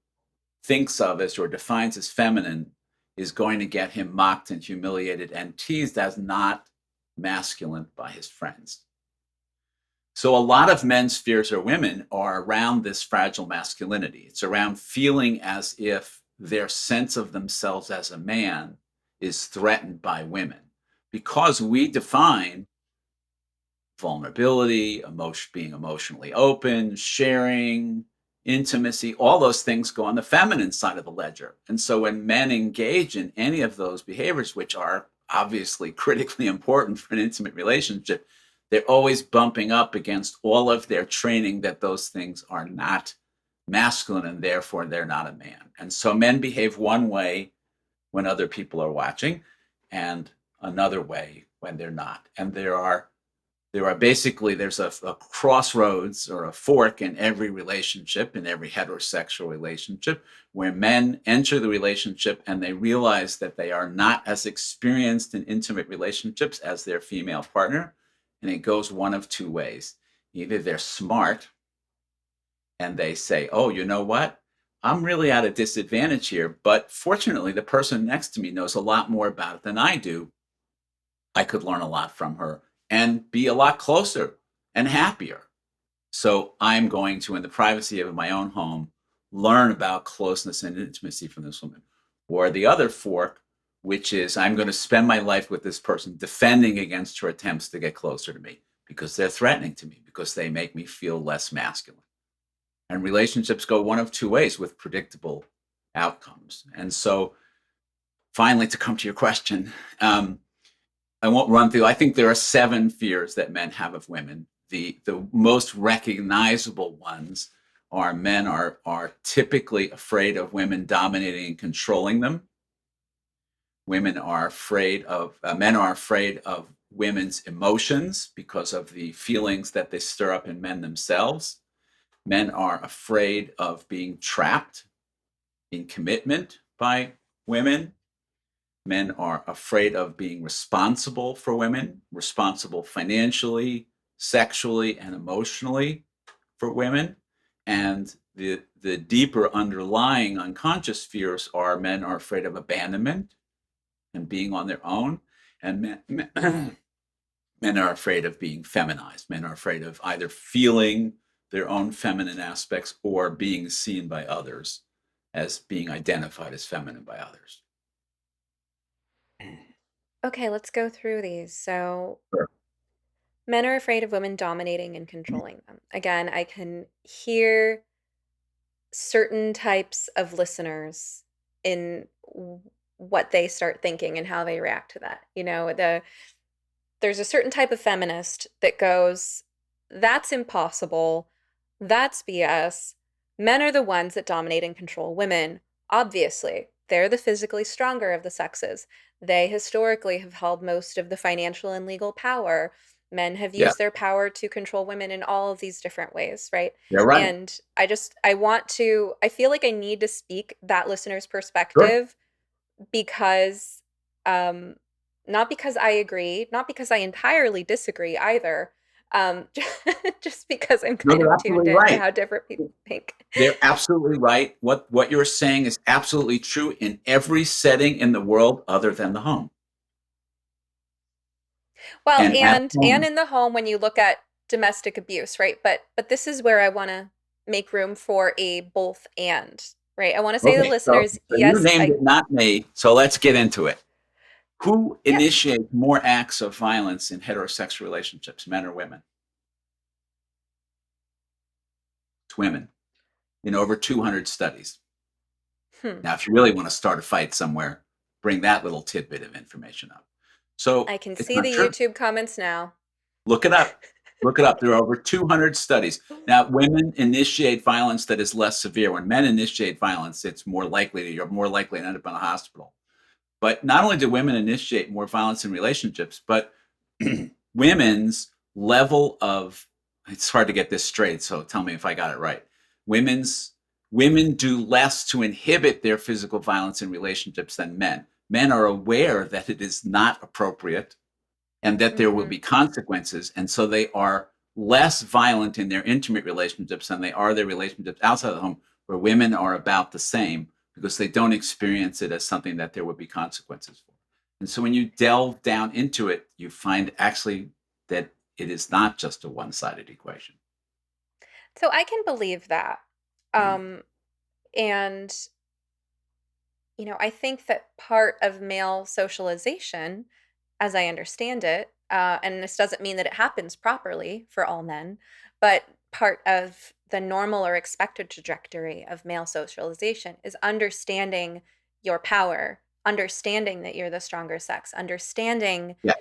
thinks of as or defines as feminine is going to get him mocked and humiliated and teased as not masculine by his friends. So a lot of men's fears or women are around this fragile masculinity. It's around feeling as if their sense of themselves as a man is threatened by women because we define vulnerability, being emotionally open, sharing, intimacy, all those things go on the feminine side of the ledger. And so when men engage in any of those behaviors, which are obviously critically important for an intimate relationship, they're always bumping up against all of their training that those things are not masculine and therefore they're not a man. And so men behave one way when other people are watching and another way when they're not. And there's a crossroads or a fork in every relationship, in every heterosexual relationship, where men enter the relationship and they realize that they are not as experienced in intimate relationships as their female partner. And it goes one of two ways. Either they're smart and they say, oh, you know what? I'm really at a disadvantage here, but fortunately, the person next to me knows a lot more about it than I do. I could learn a lot from her and be a lot closer and happier. So I'm going to, in the privacy of my own home, learn about closeness and intimacy from this woman. Or the other fork, which is I'm going to spend my life with this person defending against her attempts to get closer to me because they're threatening to me, because they make me feel less masculine. And relationships go one of two ways with predictable outcomes. And so finally, to come to your question, I won't run through. I think there are 7 fears that men have of women. The most recognizable ones are men are typically afraid of women dominating and controlling them. Men are afraid of women's emotions because of the feelings that they stir up in men themselves. Men are afraid of being trapped in commitment by women. Men are afraid of being responsible for women, responsible financially, sexually, and emotionally for women. And the deeper underlying unconscious fears are men are afraid of abandonment and being on their own. And men are afraid of being feminized. Men are afraid of either feeling their own feminine aspects or being seen by others as being identified as feminine by others. Okay, let's go through these. So, Sure. men are afraid of women dominating and controlling them. Again, I can hear certain types of listeners in what they start thinking and how they react to that. There's a certain type of feminist that goes, that's impossible. That's BS. Men are the ones that dominate and control women. Obviously, they're the physically stronger of the sexes. They historically have held most of the financial and legal power. Men have Yeah, used their power to control women in all of these different ways, right? you're right. And I feel like I need to speak that listener's Sure. perspective because um not because I agree, not because I entirely disagree either. Um just because I'm No, kind they're of tuned absolutely in to right. how different people think. They're absolutely right. What you're saying is absolutely true in every setting in the world other than the home. Well, And at and home, in the home when you look at domestic abuse, right? But this is where I want to make room for a both and, right? I want to say to okay, so, listeners, so you yes, named I it, not me. So let's get into it. Who yeah. initiates more acts of violence in heterosexual relationships, men or women? It's women in over 200 studies. Hmm. Now, if you really want to start a fight somewhere, bring that little tidbit of information up. So I can it's see not the true. YouTube comments now. Look it up. Look it up. There are over 200 studies. Now, women initiate violence that is less severe. When men initiate violence, you're more likely to end up in a hospital. But not only do women initiate more violence in relationships, but women's level of, it's hard to get this straight, so tell me if I got it right. Women's Women do less to inhibit their physical violence in relationships than men. Men are aware that it is not appropriate and that there will Mhm. be consequences. And so they are less violent in their intimate relationships than they are their relationships outside of the home, where women are about the same because they don't experience it as something that there would be consequences for. And so when you delve down into it, you find actually that it is not just a one sided equation. So I can believe that. Um, and, I think that part of male socialization, as I understand it, and this doesn't mean that it happens properly for all men, but part of the normal or expected trajectory of male socialization is understanding your power, understanding that you're the stronger sex, understanding Yeah.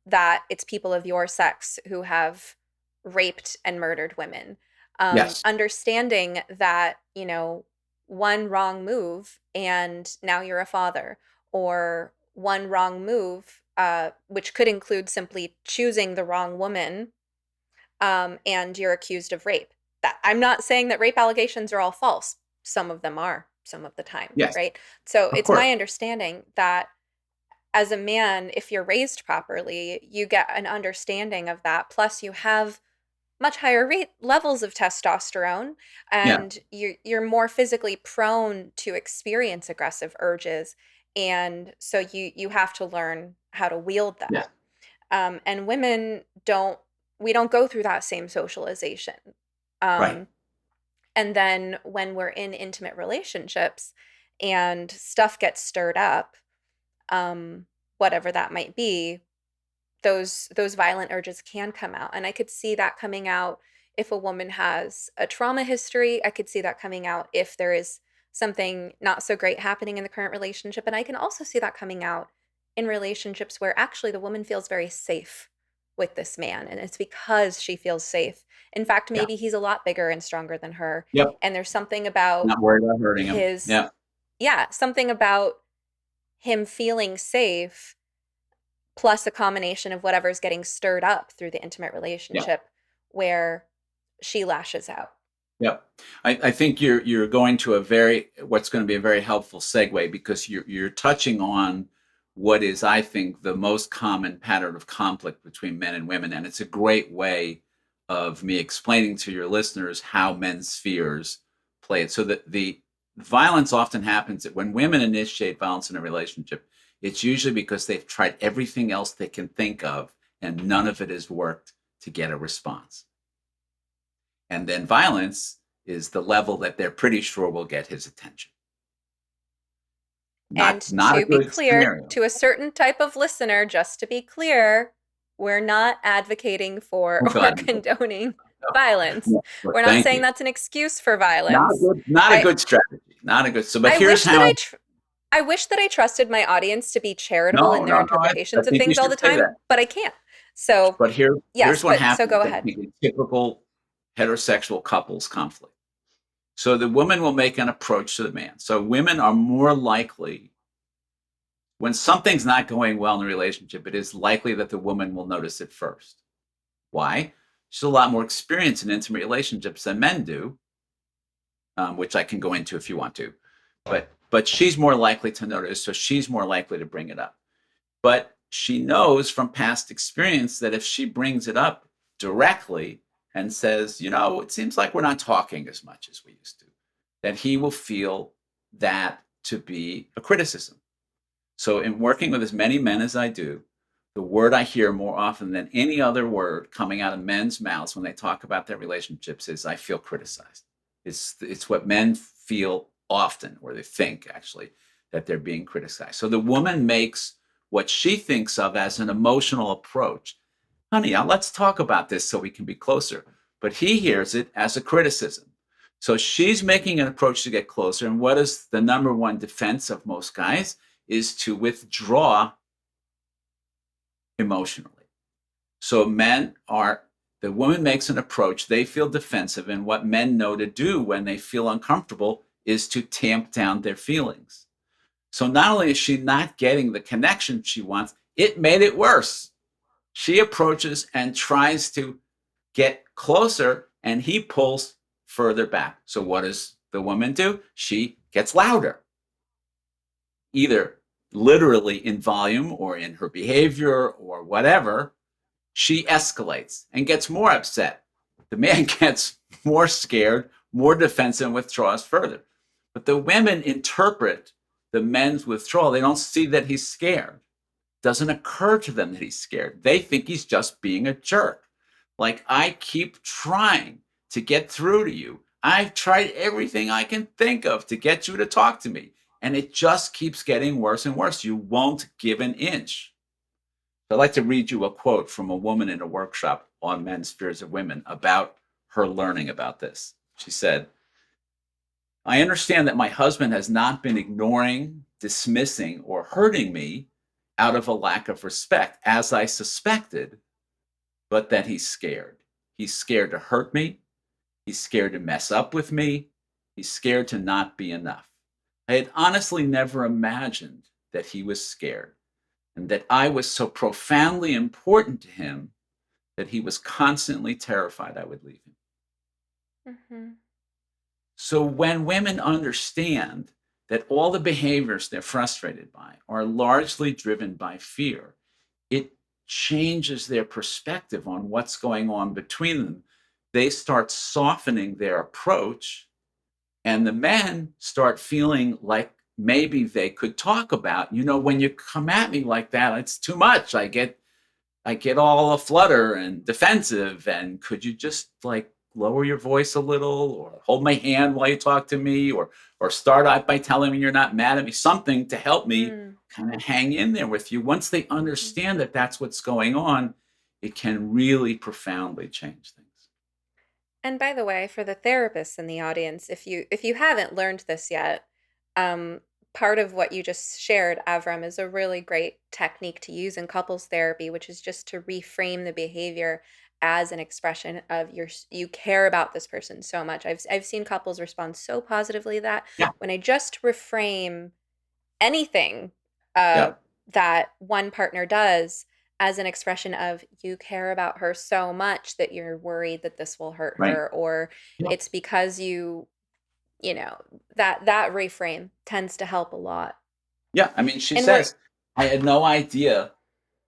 that it's people of your sex who have raped and murdered women, Yes. understanding that, one wrong move and now you're a father, or one wrong move, which could include simply choosing the wrong woman, and you're accused of rape. That I'm not saying that rape allegations are all false. Some of them are, some of the time, Yes. right? So Of it's course. my understanding that as a man, if you're raised properly, you get an understanding of that. Plus, you have much higher levels of testosterone, Yeah. and you're more physically prone to experience aggressive urges, and so you have to learn how to wield Yes. that. And women don't, we don't go through that same socialization. Right. And then when we're in intimate relationships and stuff gets stirred up, whatever that might be, those violent urges can come out. And I could see that coming out if a woman has a trauma history. I could see that coming out if there is something not so great happening in the current relationship. And I can also see that coming out in relationships where actually the woman feels very safe with this man, and it's because she feels safe. In fact, Yeah. maybe he's a lot bigger and stronger than her, Yep. and there's something about Not worried about hurting him. his Yeah. yeah, something about him feeling safe, plus a combination of whatever's getting stirred up through the intimate Yeah. relationship, where she lashes out. Yep. I think you're going to what's going to be a very helpful segue, because you're touching on what is, I think, the most common pattern of conflict between men and women. And it's a great way of me explaining to your listeners how men's fears play it. So that the violence often happens that when women initiate violence in a relationship, it's usually because they've tried everything else they can think of and none of it has worked to get a response. And then violence is the level that they're pretty sure will get his attention. And Not a to be good clear, scenario. to a certain type of listener, just to be clear, we're not advocating for I'm or glad. condoning No, violence. no, but We're not thank saying you. that's an excuse for Not a violence. good, not a I good strategy. Not a good. So, but I here's wish that how. I wish that I trusted my audience to be charitable No, in their no, no. I interpretations of think you things all should the say time, that. but I can't. So, But here's yes, what but so happens. go I ahead. think in typical heterosexual couples conflict. So the woman will make an approach to the man. So women are more likely, when something's not going well in the relationship, it is likely that the woman will notice it first. Why? She's a lot more experienced in intimate relationships than men do, which I can go into if you want to. But she's more likely to notice, so she's more likely to bring it up. But she knows from past experience that if she brings it up directly and says, it seems like we're not talking as much as we used to, that he will feel that to be a criticism. So in working with as many men as I do, the word I hear more often than any other word coming out of men's mouths when they talk about their relationships is, I feel criticized. It's what men feel often, or they think actually, that they're being criticized. So the woman makes what she thinks of as an emotional approach. Honey, now let's talk about this so we can be closer. But he hears it as a criticism. So she's making an approach to get closer. And what is the number one defense of most guys? Is to withdraw emotionally. So the woman makes an approach, they feel defensive, and what men know to do when they feel uncomfortable is to tamp down their feelings. So not only is she not getting the connection she wants, it made it worse. She approaches and tries to get closer, and he pulls further back. So what does the woman do? She gets louder, either literally in volume or in her behavior or whatever. She escalates and gets more upset. The man gets more scared, more defensive, and withdraws further. But the women interpret the men's withdrawal. They don't see that he's scared. It doesn't occur to them that he's scared. They think he's just being a jerk. Like, I keep trying to get through to you. I've tried everything I can think of to get you to talk to me. And it just keeps getting worse and worse. You won't give an inch. So I'd like to read you a quote from a woman in a workshop on men's fears of women about her learning about this. She said, I understand that my husband has not been ignoring, dismissing, or hurting me out of a lack of respect, as I suspected, but that he's scared. He's scared to hurt me. He's scared to mess up with me. He's scared to not be enough. I had honestly never imagined that he was scared and that I was so profoundly important to him that he was constantly terrified I would leave him. Hmm. So when women understand that all the behaviors they're frustrated by are largely driven by fear, it changes their perspective on what's going on between them. They start softening their approach, and the men start feeling like maybe they could talk about, when you come at me like that, it's too much. I get all aflutter and defensive, and could you just like lower your voice a little, or hold my hand while you talk to me, or start out by telling me you're not mad at me, something to help me Mm. kind of hang in there with you. Once they understand that that's what's going on, it can really profoundly change things. And by the way, for the therapists in the audience, if you haven't learned this yet, um, part of what you just shared, Avram, is a really great technique to use in couples therapy, which is just to reframe the behavior as an expression of you care about this person so much. I've seen couples respond so positively that Yeah, when I just reframe anything uh, yeah, that one partner does as an expression of you care about her so much that you're worried that this will hurt right. her, or Yeah, it's because you know that reframe tends to help a lot. yeah. I mean, she And we're says, I had no idea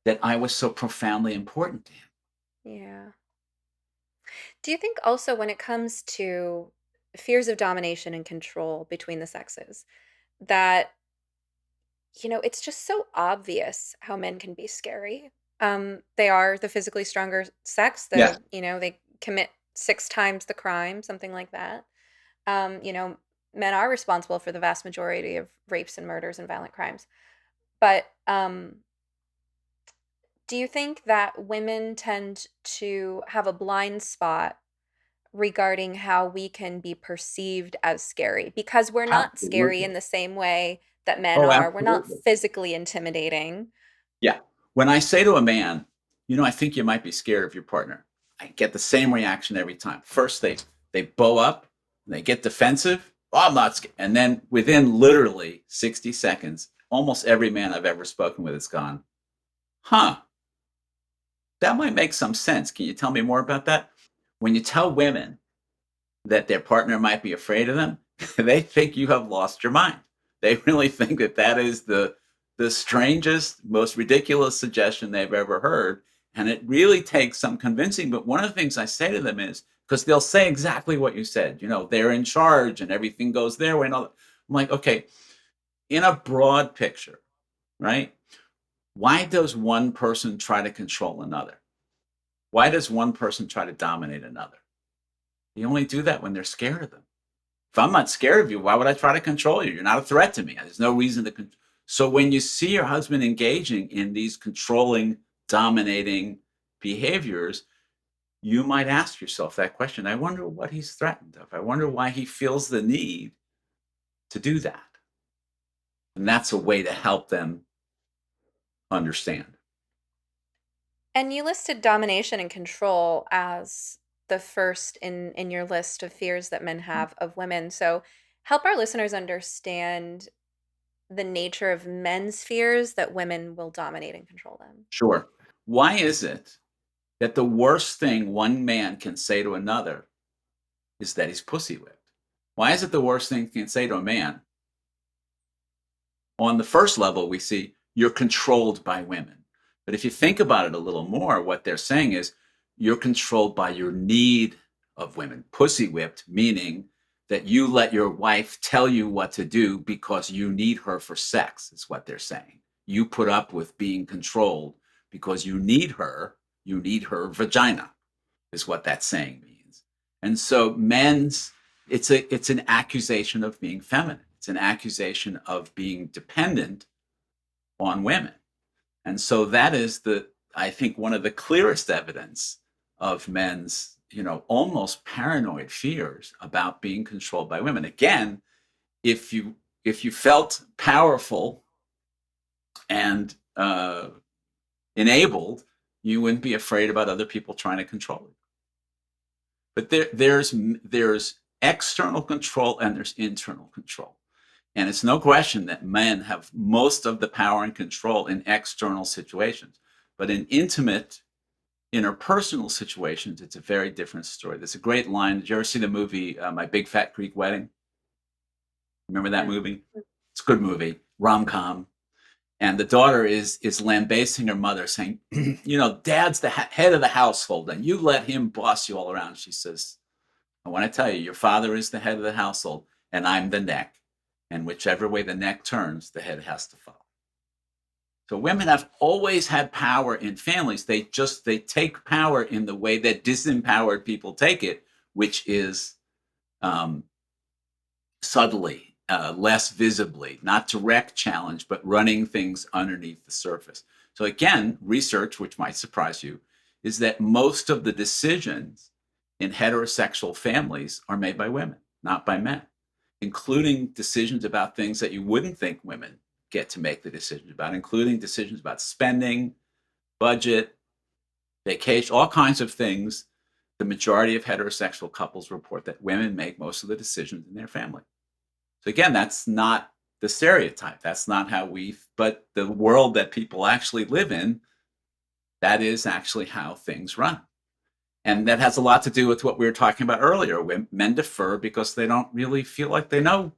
that I was so profoundly important to him. yeah. Do you think also when it comes to fears of domination and control between the sexes that it's just so obvious how men can be scary. They are the physically stronger sex. Yes, They commit 6 times the crime, something like that. Um, you know, Men are responsible for the vast majority of rapes and murders and violent crimes. But do you think that women tend to have a blind spot regarding how we can be perceived as scary because we're not scary absolutely. in the same way that men Oh, are? We're not absolutely. physically intimidating. Yeah. When I say to a man, I think you might be scared of your partner, I get the same reaction every time. First, they bow up, and they get defensive. Oh, I'm not scared. And then within literally 60 seconds, almost every man I've ever spoken with has gone, huh, that might make some sense. Can you tell me more about that? When you tell women that their partner might be afraid of them, they think you have lost your mind. They really think that that is the strangest, most ridiculous suggestion they've ever heard, and it really takes some convincing. But one of the things I say to them is because they'll say exactly what you said. They're in charge and everything goes their way. And all that. I'm like, okay, in a broad picture, right? Why does one person try to control another? Why does one person try to dominate another? They only do that when they're scared of them. If I'm not scared of you, why would I try to control you? You're not a threat to me. There's no reason to. So when you see your husband engaging in these controlling, dominating behaviors, you might ask yourself that question. I wonder what he's threatened of. I wonder why he feels the need to do that. And that's a way to help them understand. And you listed domination and control as the first in your list of fears that men have of women. So help our listeners understand the nature of men's fears that women will dominate and control them. Sure. Why is it that the worst thing one man can say to another is that he's pussy whipped? Why is it the worst thing he can say to a man? On the first level, we see you're controlled by women. But if you think about it a little more, what they're saying is you're controlled by your need of women. Pussy whipped, meaning that you let your wife tell you what to do because you need her for sex, is what they're saying. You put up with being controlled because you need her vagina, is what that saying means. And so it's an accusation of being feminine. It's an accusation of being dependent on women. And so that is I think one of the clearest evidence of men's, almost paranoid fears about being controlled by women. Again, if you felt powerful and enabled, you wouldn't be afraid about other people trying to control you. But there's external control and there's internal control. And it's no question that men have most of the power and control in external situations. But in intimate, interpersonal situations, it's a very different story. There's a great line. Did you ever see the movie My Big Fat Greek Wedding? Remember that movie? It's a good movie, rom-com. And the daughter is lambasting her mother, saying, Dad's the head of the household, and you let him boss you all around. She says, I want to tell you, your father is the head of the household, and I'm the neck. And whichever way the neck turns, the head has to follow. So women have always had power in families. They take power in the way that disempowered people take it, which is subtly, less visibly, not direct challenge, but running things underneath the surface. So again, research, which might surprise you, is that most of the decisions in heterosexual families are made by women, not by men, including decisions about things that you wouldn't think women get to make the decisions about, including decisions about spending, budget, vacation, all kinds of things. The majority of heterosexual couples report that women make most of the decisions in their family. So again, that's not the stereotype. That's not how but the world that people actually live in, that is actually how things run. And that has a lot to do with what we were talking about earlier. Men defer because they don't really feel like they know.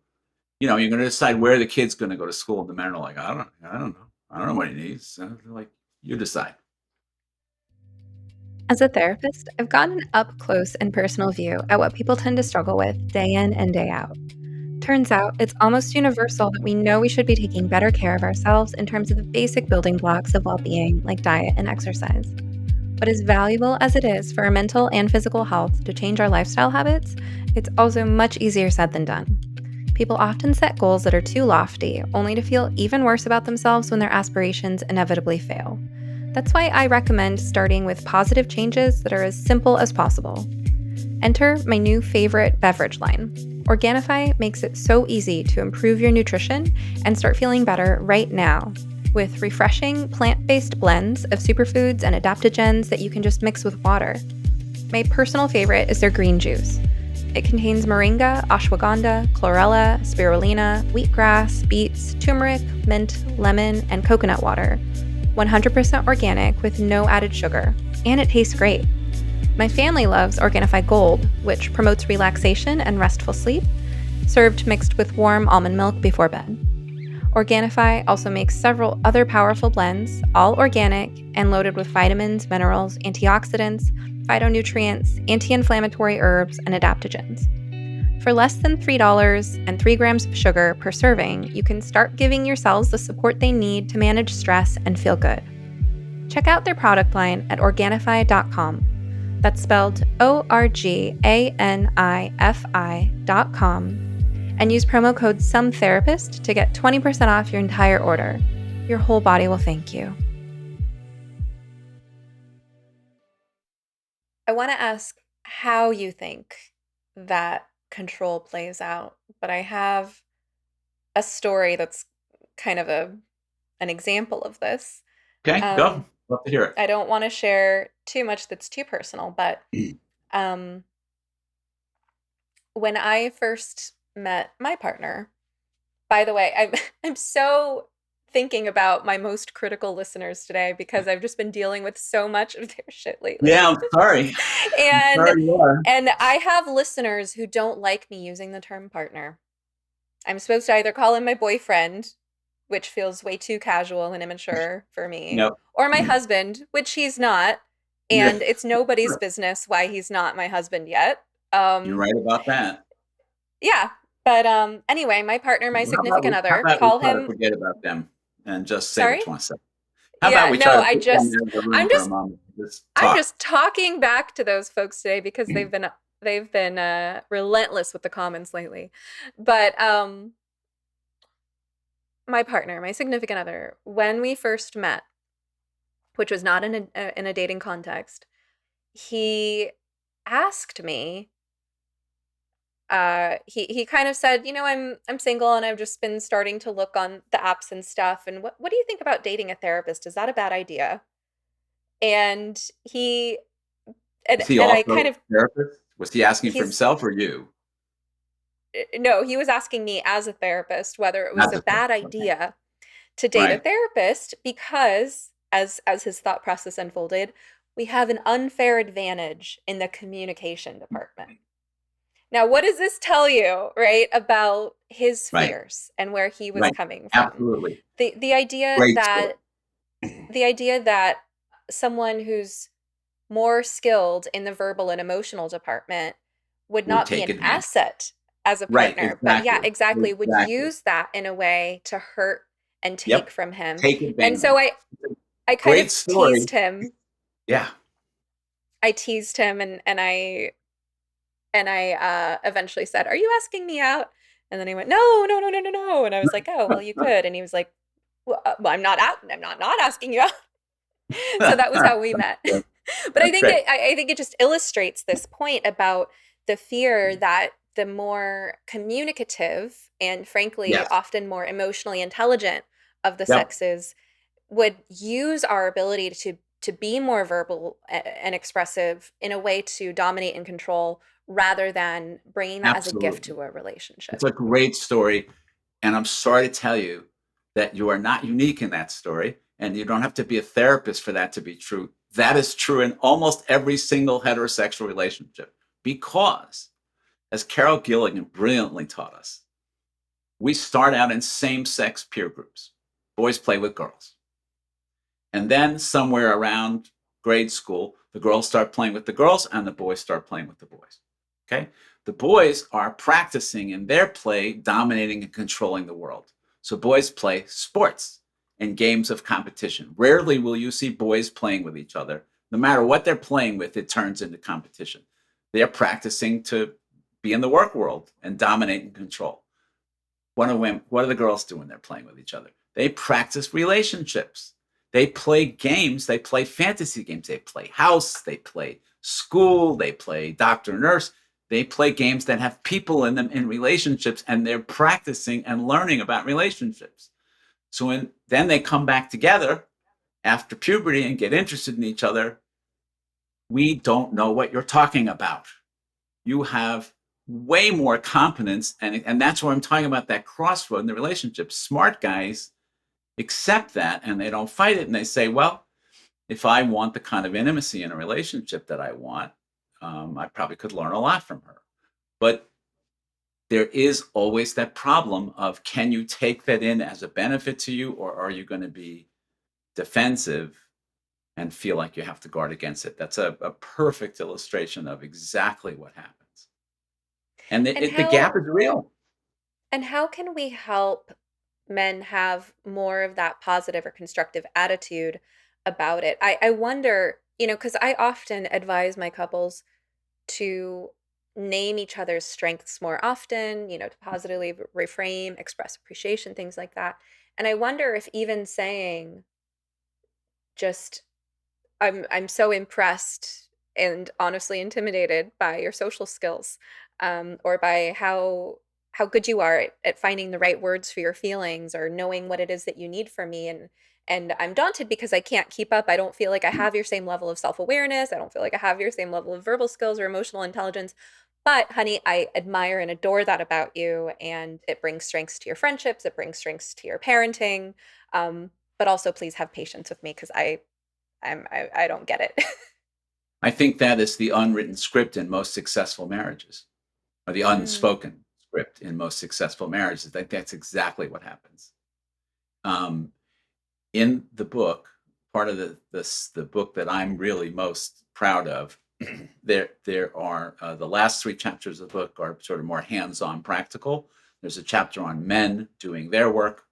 You're going to decide where the kid's going to go to school, and the men are like, I don't know. I don't know what he needs. They're like, you decide. As a therapist, I've gotten an up close and personal view at what people tend to struggle with day in and day out. Turns out it's almost universal that we know we should be taking better care of ourselves in terms of the basic building blocks of well-being like diet and exercise. But as valuable as it is for our mental and physical health to change our lifestyle habits, it's also much easier said than done. People often set goals that are too lofty, only to feel even worse about themselves when their aspirations inevitably fail. That's why I recommend starting with positive changes that are as simple as possible. Enter my new favorite beverage line. Organifi makes it so easy to improve your nutrition and start feeling better right now, with refreshing plant-based blends of superfoods and adaptogens that you can just mix with water. My personal favorite is their green juice. It contains moringa, ashwagandha, chlorella, spirulina, wheatgrass, beets, turmeric, mint, lemon, and coconut water. 100% organic with no added sugar, and it tastes great. My family loves Organifi Gold, which promotes relaxation and restful sleep, served mixed with warm almond milk before bed. Organifi also makes several other powerful blends, all organic and loaded with vitamins, minerals, antioxidants, phytonutrients, anti-inflammatory herbs, and adaptogens. For less than $3 and 3 grams of sugar per serving, you can start giving your cells the support they need to manage stress and feel good. Check out their product line at Organifi.com. That's spelled ORGANIFI.com. And use promo code SOMETHERAPIST to get 20% off your entire order. Your whole body will thank you. I want to ask how you think that control plays out, but I have a story that's kind of an example of this. Okay, go. Love to hear it. I don't want to share too much that's too personal, but when I first met my partner, by the way, I'm so thinking about my most critical listeners today because I've just been dealing with so much of their shit lately. Yeah, I'm sorry. and I'm sorry you are. and I have listeners who don't like me using the term partner. I'm supposed to either call him my boyfriend, which feels way too casual and immature for me, Yep. or my husband, which he's not, and it's nobody's business why he's not my husband yet. You're right about that. Yeah. But anyway, my partner, my significant other, how about call we try to him. forget about them and just say Sorry? what you want to say? How Yeah, about we no, try to I put them just, in the room I'm for just, a moment? Just I'm talk. just talking back to those folks today because they've been relentless with the comments lately. But my partner, my significant other, when we first met, which was not in a dating context, he asked me, he kind of said, you know, I'm single and I've just been starting to look on the apps and stuff, and what do you think about dating a therapist? Is that a bad idea? And he Was he and I also kind of a therapist? Was he asking for he's himself or you? no, he was asking me as a therapist whether it was Not a the bad therapist. Okay. idea to date a Right. therapist because as his thought process unfolded, we have an unfair advantage in the communication department. Now, what does this tell you, right, about his Right. fears and where he was Right. coming from? Absolutely. The idea Great story. that someone who's more skilled in the verbal and emotional department would Would not be take an advantage. asset as a Right. partner, but yeah, Exactly. exactly, would Exactly. use that in a way to hurt and take Yep. from him. Take And so advantage. I kind of Great story. teased him. Yeah. I teased him and I eventually said, "Are you asking me out?" And then he went, "No, no, no, no, no, no." And I was like, "Oh, well, you could." And he was like, "Well, I'm not asking you out." So that was how we met. But That's great. I think it just illustrates this point about the fear that the more communicative and frankly Yes. often more emotionally intelligent of the Yep. sexes would use our ability to be more verbal and expressive in a way to dominate and control rather than bringing that as a gift Absolutely. to a relationship. It's a great story. And I'm sorry to tell you that you are not unique in that story. And you don't have to be a therapist for that to be true. That is true in almost every single heterosexual relationship. Because, as Carol Gilligan brilliantly taught us, we start out in same sex peer groups. Boys play with girls. And then somewhere around grade school, the girls start playing with the girls and the boys start playing with the boys. Okay? The boys are practicing in their play, dominating and controlling the world. So boys play sports and games of competition. Rarely will you see boys playing with each other. No matter what they're playing with, it turns into competition. They're practicing to be in the work world and dominate and control. What do the girls do when they're playing with each other? They practice relationships. They play games. They play fantasy games. They play house. They play school. They play doctor, nurse. They play games that have people in them in relationships, and they're practicing and learning about relationships. So then they come back together after puberty and get interested in each other. We don't know what you're talking about. You have way more competence, and that's where I'm talking about that crossroad in the relationship. Smart guys accept that and they don't fight it, and they say, well, if I want the kind of intimacy in a relationship that I want, I probably could learn a lot from her. But there is always that problem of, can you take that in as a benefit to you, or are you going to be defensive and feel like you have to guard against it? That's a perfect illustration of exactly what happens. And And the gap is real. how can we help men have more of that positive or constructive attitude about it? I wonder, you know, because I often advise my couples to name each other's strengths more often, you know, to positively reframe, express appreciation, things like that. And I wonder if even saying just I'm so impressed and honestly intimidated by your social skills, or by how good you are at finding the right words for your feelings or knowing what it is that you need from me. And I'm daunted because I can't keep up. I don't feel like I have your same level of self-awareness. I don't feel like I have your same level of verbal skills or emotional intelligence. But honey, I admire and adore that about you, and it brings strengths to your friendships. It brings strengths to your parenting. But also, please have patience with me because I don't get it. I think that is the unwritten script in most successful marriages, or the Mm, unspoken script in most successful marriages. I think that's exactly what happens. Um, in the book, part of the book that I'm really most proud of, there are the last three chapters of the book are sort of more hands-on, practical. There's a chapter on men doing their work,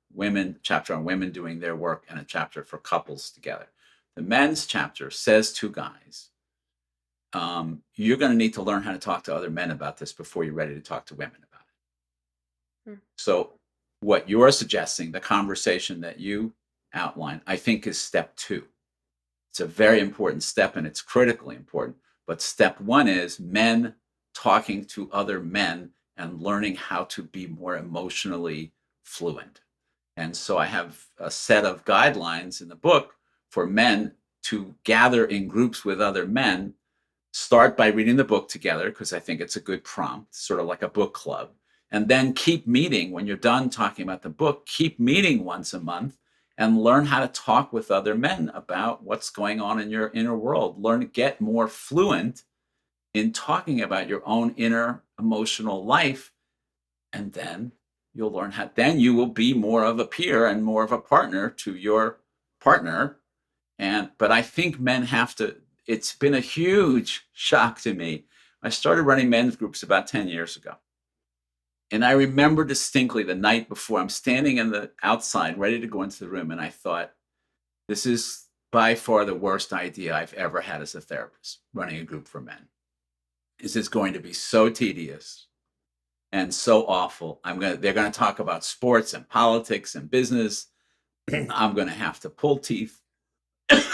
chapter on women doing their work, and a chapter for couples together. The men's chapter says to guys, you're going to need to learn how to talk to other men about this before you're ready to talk to women about it. mm, So, what you're suggesting, the conversation that you outline, I think is step two. It's a very important step and it's critically important. But step one is men talking to other men and learning how to be more emotionally fluent. And so I have a set of guidelines in the book for men to gather in groups with other men. Start by reading the book together, because I think it's a good prompt, sort of like a book club. And then keep meeting when you're done talking about the book, keep meeting once a month and learn how to talk with other men about what's going on in your inner world. Learn to get more fluent in talking about your own inner emotional life. And then you'll learn how, then you will be more of a peer and more of a partner to your partner. But I think men have to, it's been a huge shock to me. I started running men's groups about 10 years ago. And I remember distinctly the night before, I'm standing in the outside ready to go into the room. And I thought, this is by far the worst idea I've ever had as a therapist, running a group for men. This is going to be so tedious and so awful. They're going to talk about sports and politics and business. I'm going to have to pull teeth,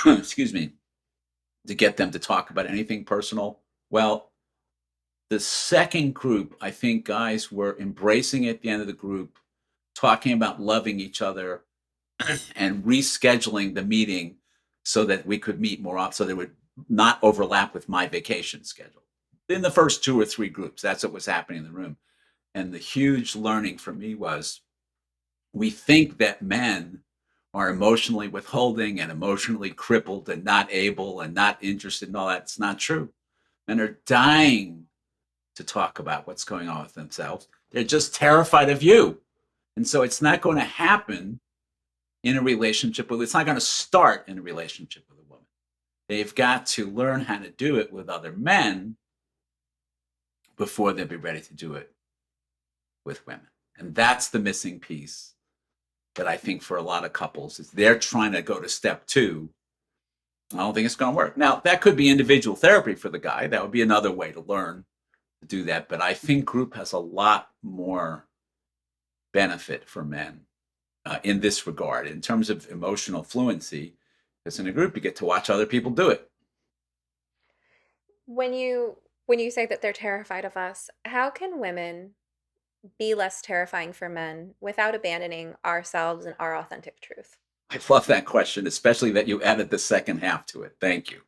excuse me, to get them to talk about anything personal. Well, the second group, I think guys were embracing at the end of the group, talking about loving each other and rescheduling the meeting so that we could meet more often, so they would not overlap with my vacation schedule. In the first 2 or 3 groups, that's what was happening in the room. And the huge learning for me was, we think that men are emotionally withholding and emotionally crippled and not able and not interested in all that. It's not true. Men are dying to talk about what's going on with themselves. They're just terrified of you. And so it's not going to happen in a relationship with, it's not going to start in a relationship with a woman. They've got to learn how to do it with other men before they'll be ready to do it with women. And that's the missing piece that I think for a lot of couples is they're trying to go to step 2. I don't think it's going to work. Now, that could be individual therapy for the guy. That would be another way to learn to do that. But I think group has a lot more benefit for men in this regard, in terms of emotional fluency, because in a group, you get to watch other people do it. When you say that they're terrified of us, how can women be less terrifying for men without abandoning ourselves and our authentic truth? I love that question, especially that you added the second half to it. Thank you.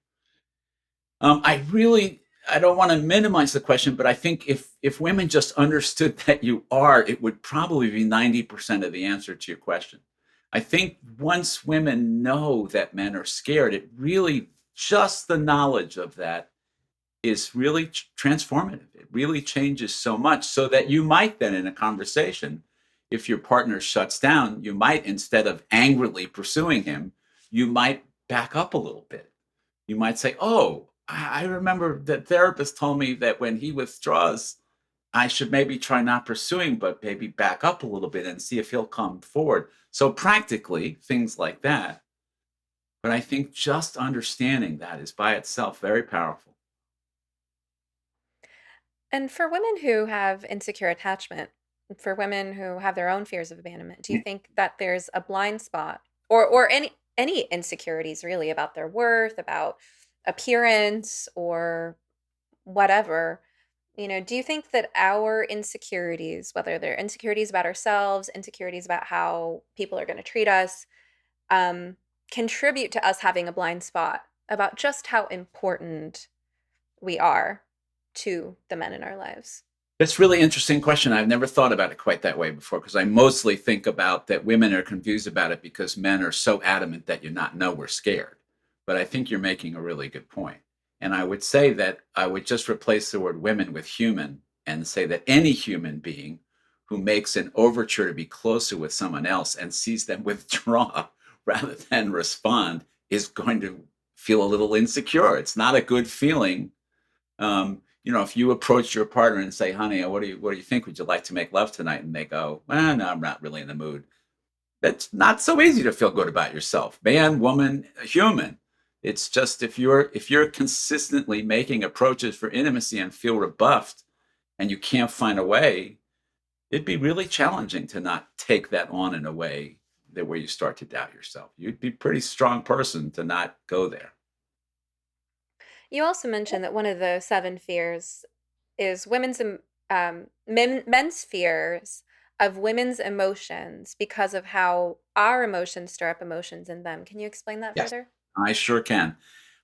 I don't want to minimize the question, but I think if women just understood that you are, it would probably be 90% of the answer to your question. I think once women know that men are scared, it really, just the knowledge of that is really transformative. It really changes so much, so that you might then, in a conversation, if your partner shuts down, you might, instead of angrily pursuing him, you might back up a little bit. You might say, oh, I remember that therapist told me that when he withdraws, I should maybe try not pursuing, but maybe back up a little bit and see if he'll come forward. So practically, things like that. But I think just understanding that is by itself very powerful. And for women who have insecure attachment, for women who have their own fears of abandonment, do you think that there's a blind spot or any insecurities really about their worth, about appearance or whatever? Do you think that our insecurities, whether they're insecurities about ourselves, insecurities about how people are going to treat us, um, contribute to us having a blind spot about just how important we are to the men in our lives? It's a really interesting question. I've never thought about it quite that way before, because I mostly think about that women are confused about it because men are so adamant that you not know we're scared. But I think you're making a really good point. And I would say that I would just replace the word women with human and say that any human being who makes an overture to be closer with someone else and sees them withdraw rather than respond is going to feel a little insecure. It's not a good feeling. If you approach your partner and say, honey, what do you think? Would you like to make love tonight? And they go, well, no, I'm not really in the mood. That's not so easy to feel good about yourself. Man, woman, human. It's just if you're consistently making approaches for intimacy and feel rebuffed and you can't find a way, it'd be really challenging to not take that on in a way that where you start to doubt yourself. You'd be a pretty strong person to not go there. You also mentioned that one of the 7 fears is men's fears of women's emotions because of how our emotions stir up emotions in them. Can you explain that Yes, further? I sure can.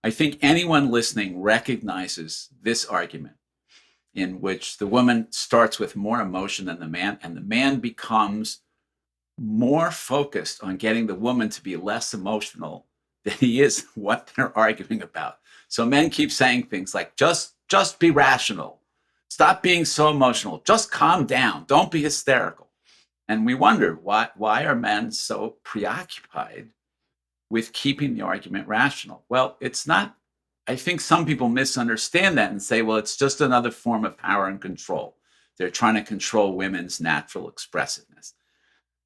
I think anyone listening recognizes this argument in which the woman starts with more emotion than the man, and the man becomes more focused on getting the woman to be less emotional than he is what they're arguing about. So men keep saying things like, just be rational. Stop being so emotional. Just calm down. Don't be hysterical. And we wonder why are men so preoccupied with keeping the argument rational? Well, it's not. I think some people misunderstand that and say, well, it's just another form of power and control. They're trying to control women's natural expressiveness.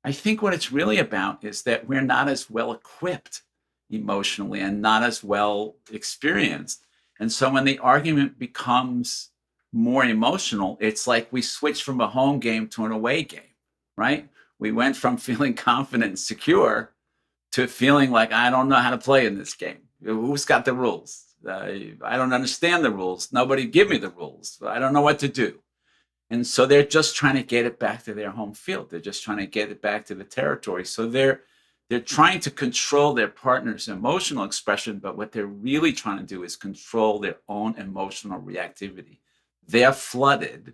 I think what it's really about is that we're not as well equipped emotionally and not as well experienced. And so when the argument becomes more emotional, it's like we switch from a home game to an away game, right? We went from feeling confident and secure to feeling like I don't know how to play in this game. Who's got the rules? I don't understand the rules. Nobody give me the rules. I don't know what to do. And so they're just trying to get it back to their home field. They're just trying to get it back to the territory. So they're trying to control their partner's emotional expression, but what they're really trying to do is control their own emotional reactivity. They're flooded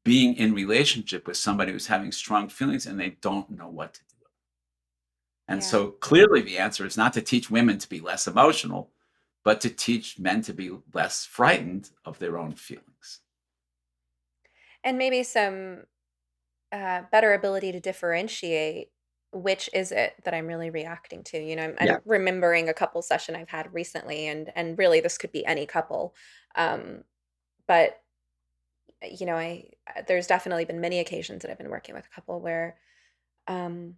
being in relationship with somebody who's having strong feelings and they don't know what to do. And Yeah. so clearly the answer is not to teach women to be less emotional, but to teach men to be less frightened of their own feelings. And maybe some better ability to differentiate which is it that I'm really reacting to. Yeah. I'm remembering a couple session I've had recently, and really this could be any couple. Um, but I there's definitely been many occasions that I've been working with a couple where um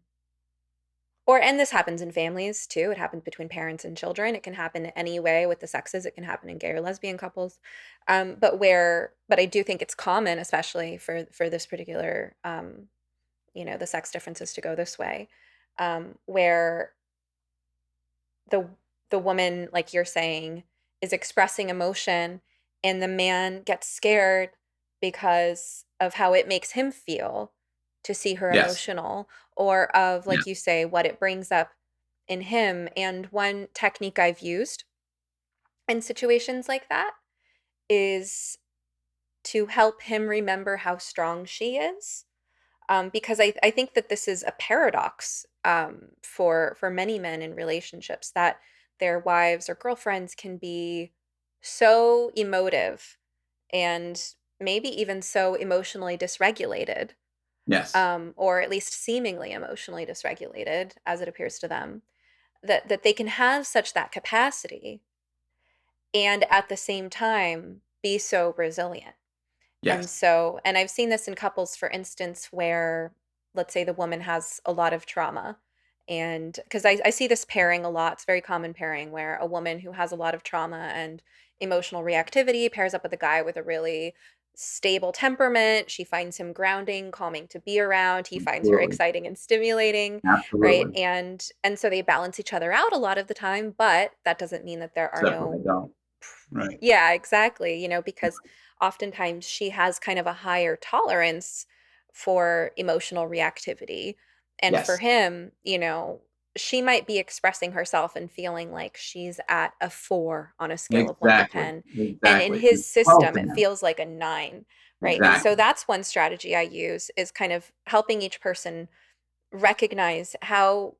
and this happens in families too. It happens between parents and children. It can happen any way with the sexes. It can happen in gay or lesbian couples. But I do think it's common, especially for this particular, the sex differences to go this way, where the the woman, like you're saying, is expressing emotion, and the man gets scared because of how it makes him feel to see her Yes. emotional, or of, Yeah. like you say, what it brings up in him. And one technique I've used in situations like that is to help him remember how strong she is, because I think that this is a paradox, for many men in relationships, that their wives or girlfriends can be so emotive and maybe even so emotionally dysregulated, Yes. or at least seemingly emotionally dysregulated as it appears to them, that they can have such that capacity and at the same time be so resilient. Yes. And I've seen this in couples, for instance, where let's say the woman has a lot of trauma. And because I see this pairing a lot, it's a very common pairing where a woman who has a lot of trauma and emotional reactivity pairs up with a guy with a really stable temperament. She finds him grounding, calming to be around. He finds her Absolutely. exciting and stimulating, right? Absolutely. And so they balance each other out a lot of the time, but that doesn't mean that there are Except when they no. don't. Right. Yeah, exactly, because oftentimes she has kind of a higher tolerance for emotional reactivity. And for Yes. him, she might be expressing herself and feeling like she's at a 4 on a scale of 1 to Exactly. 10. And in Exactly. his It's 12 system, to it him. feels like a 9, right? And so Exactly. that's one strategy I use, is kind of helping each person recognize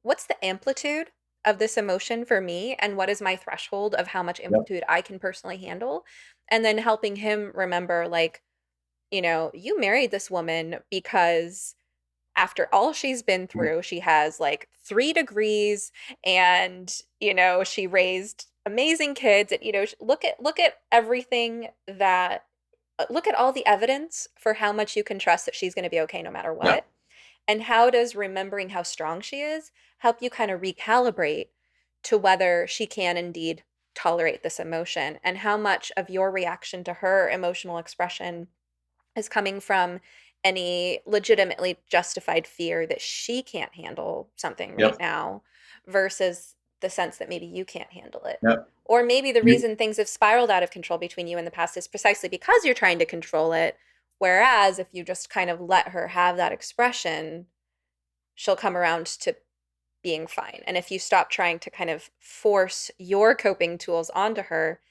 what's the amplitude of this emotion for me, and what is my threshold of how much Yep. amplitude I can personally handle, and then helping him remember, like, you married this woman because after all she's been Right. through, she has like 3 degrees, and she raised amazing kids, and look at everything that look at all the evidence for how much you can trust that she's going to be okay no matter Yep. what. And how does remembering how strong she is help you kind of recalibrate to whether she can indeed tolerate this emotion, and how much of your reaction to her emotional expression is coming from any legitimately justified fear that she can't handle something right Yep. now, versus the sense that maybe you can't handle it. Yep. Or maybe the You- reason things have spiraled out of control between you in the past is precisely because you're trying to control it. Whereas if you just kind of let her have that expression, she'll come around to being fine. And if you stop trying to kind of force your coping tools onto her,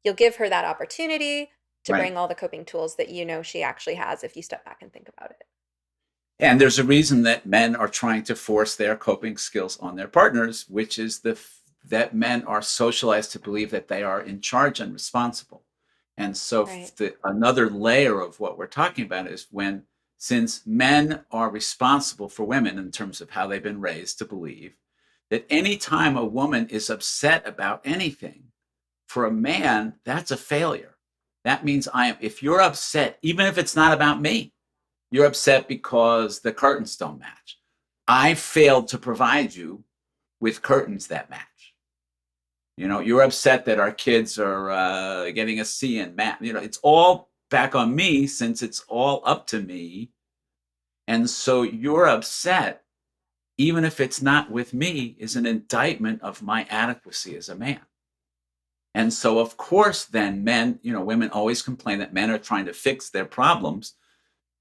you'll give her that opportunity to right. bring all the coping tools that you know she actually has if you step back and think about it. And there's a reason that men are trying to force their coping skills on their partners, which is that men are socialized to believe that they are in charge and responsible. And so Right. another layer of what we're talking about is since men are responsible for women in terms of how they've been raised to believe that anytime a woman is upset about anything, for a man, that's a failure. That means if you're upset, even if it's not about me, you're upset because the curtains don't match. I failed to provide you with curtains that match. You're upset that our kids are getting a C in math. It's all back on me since it's all up to me. And so you're upset, even if it's not with me, is an indictment of my adequacy as a man. And so, of course, then women always complain that men are trying to fix their problems.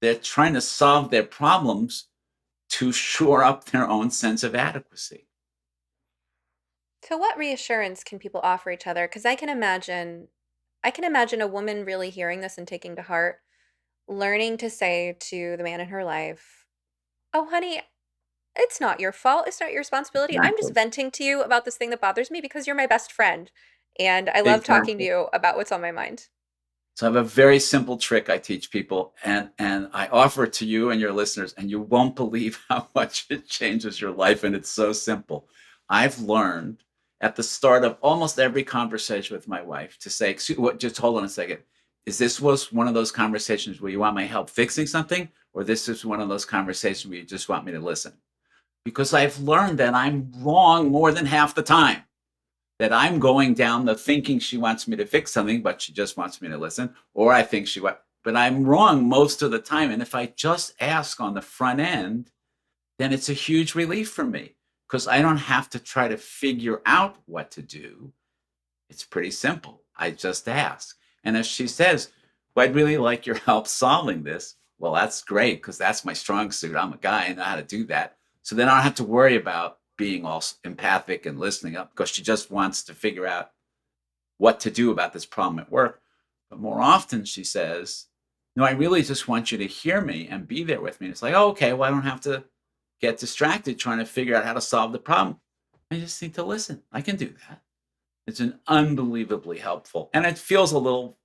They're trying to solve their problems to shore up their own sense of adequacy. So what reassurance can people offer each other? Because I can imagine a woman really hearing this and taking to heart, learning to say to the man in her life, "Oh, honey, it's not your fault. It's not your responsibility. I'm just Exactly. venting to you about this thing that bothers me because you're my best friend. And I love talking to Exactly. you about what's on my mind." So I have a very simple trick I teach people, and I offer it to you and your listeners, and you won't believe how much it changes your life. And it's so simple. I've learned at the start of almost every conversation with my wife to say, just hold on a second. Was one of those conversations where you want my help fixing something, or this is one of those conversations where you just want me to listen? Because I've learned that I'm wrong more than half the time. That I'm going down the thinking she wants me to fix something, but she just wants me to listen, or I think but I'm wrong most of the time. And if I just ask on the front end, then it's a huge relief for me because I don't have to try to figure out what to do. It's pretty simple. I just ask. And if she says, well, I'd really like your help solving this, well, that's great because that's my strong suit. I'm a guy, I know how to do that. So then I don't have to worry about being all empathic and listening up because she just wants to figure out what to do about this problem at work. But more often she says, no, I really just want you to hear me and be there with me. And it's like, oh, okay, well, I don't have to get distracted trying to figure out how to solve the problem. I just need to listen. I can do that. It's an unbelievably helpful. And it feels a little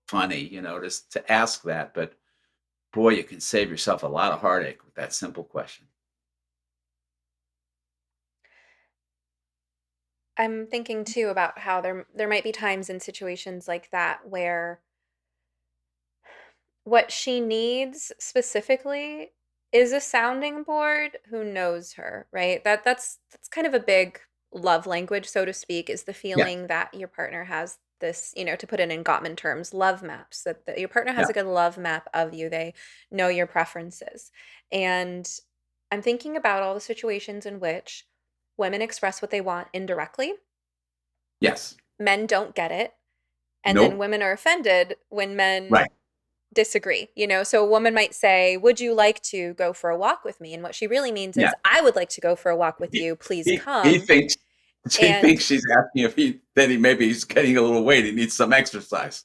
funny, to ask that. But boy, you can save yourself a lot of heartache with that simple question. I'm thinking too about how there might be times in situations like that where what she needs specifically is a sounding board who knows her, right? That's kind of a big love language, so to speak, is the Yes. feeling that your partner has this, to put it in Gottman terms, love maps, that your partner Yeah. has a good love map of you. They know your preferences. And I'm thinking about all the situations in which women express what they want indirectly, Yes. men don't get it, and then Nope. women are offended when men Right. disagree. So a woman might say, "Would you like to go for a walk with me?" And what she really means Yeah. is, "I would like to go for a walk with He, you. Please he come." thinks she And thinks she's asking if maybe he's getting a little weight. He needs some exercise.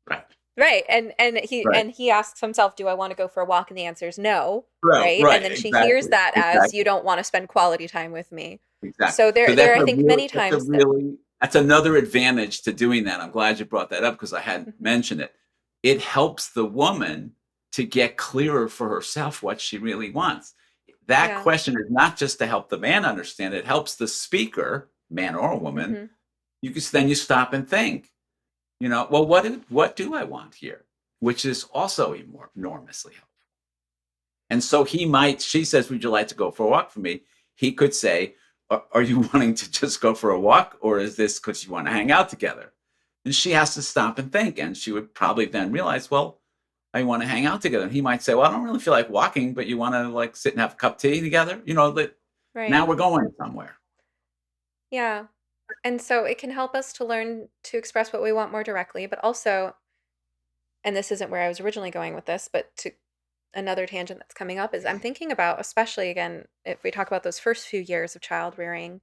Right. right, and Right. and he asks himself, "Do I want to go for a walk?" And the answer is no, Right. right? And Right. then she hears Exactly. that as, "You Exactly. don't want to spend quality time with me." Exactly. So So there I think many times that that's another advantage to doing that. I'm glad you brought that up because I hadn't Mhm. mentioned it. It helps the woman to get clearer for herself what she really wants. That Yeah. question is not just to help the man understand, it helps the speaker, man or woman. Mhm. Then you stop and think, well, what do I want here? Which is also enormously helpful. And so she says, would you like to go for a walk for me? He could say, are you wanting to just go for a walk? Or is this because you want to hang out together? And she has to stop and think. And she would probably then realize, well, I want to hang out together. And he might say, well, I don't really feel like walking, but you want to like sit and have a cup of tea together? That Right. now we're going somewhere. Yeah. And so it can help us to learn to express what we want more directly, but also, and this isn't where I was originally going with this, but to another tangent that's coming up is I'm thinking about, especially again, if we talk about those first few years of child rearing,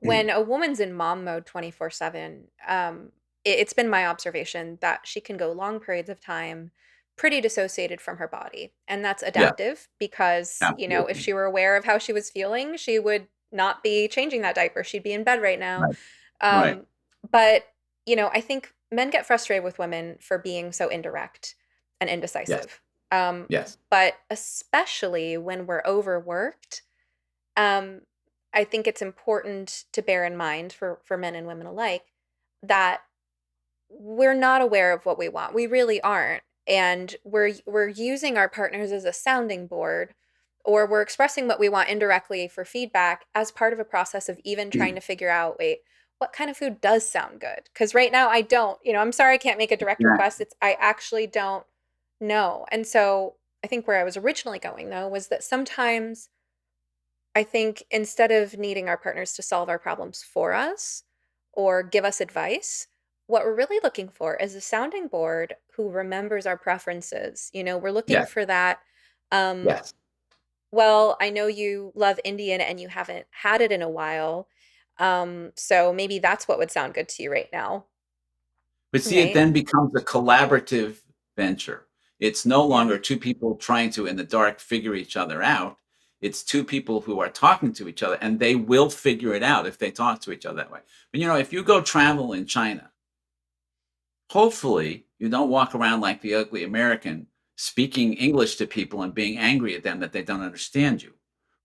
when a woman's in mom mode 24/7, it's been my observation that she can go long periods of time pretty dissociated from her body. And that's Yeah, adaptive because, if absolutely. she were aware of how she was feeling, she would not be changing that diaper. She'd be in bed right now. Right. Right. Um, but, I think men get frustrated with women for being so indirect and Yes. indecisive. Yes. But especially when we're overworked, um, I think it's important to bear in mind for men and women alike that we're not aware of what we want. We really aren't. And we're using our partners as a sounding board, or we're expressing what we want indirectly for feedback as part of a process of even trying to figure out, wait, what kind of food does sound good? Because right now I don't, I'm sorry I can't make a direct Yeah. request. I actually don't know. And so I think where I was originally going though was that sometimes I think instead of needing our partners to solve our problems for us or give us advice, what we're really looking for is a sounding board who remembers our preferences. We're looking Yes. for that. Um, Yes. well, I know you love Indian and you haven't had it in a while. So maybe that's what would sound good to you right now. But see, it Right? then becomes a collaborative venture. It's no Yeah. longer two people trying to, in the dark, figure each other out. It's two people who are talking to each other, and they will figure it out if they talk to each other that way. But if you go travel in China, hopefully you don't walk around like the ugly American speaking English to people and being angry at them that they don't understand you.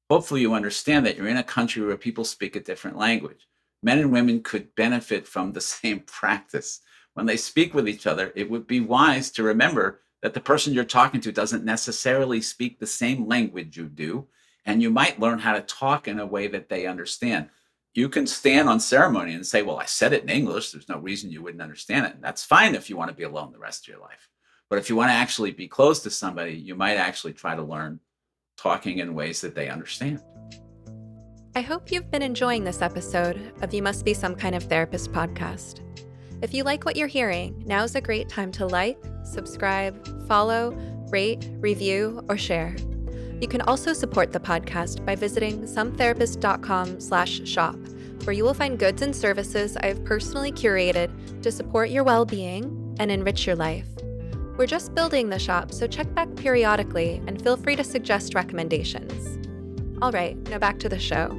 Hopefully you understand that you're in a country where people speak a different language. Men and women could benefit from the same practice. When they speak with each other, it would be wise to remember that the person you're talking to doesn't necessarily speak the same language you do, and you might learn how to talk in a way that they understand. You can stand on ceremony and say, well, I said it in English. There's no reason you wouldn't understand it. And that's fine if you want to be alone the rest of your life. But if you want to actually be close to somebody, you might actually try to learn talking in ways that they understand. I hope you've been enjoying this episode of You Must Be Some Kind of Therapist podcast. If you like what you're hearing, now's a great time to like, subscribe, follow, rate, review, or share. You can also support the podcast by visiting sometherapist.com/shop, where you will find goods and services I have personally curated to support your well-being and enrich your life. We're just building the shop, so check back periodically and feel free to suggest recommendations. All right, now back to the show.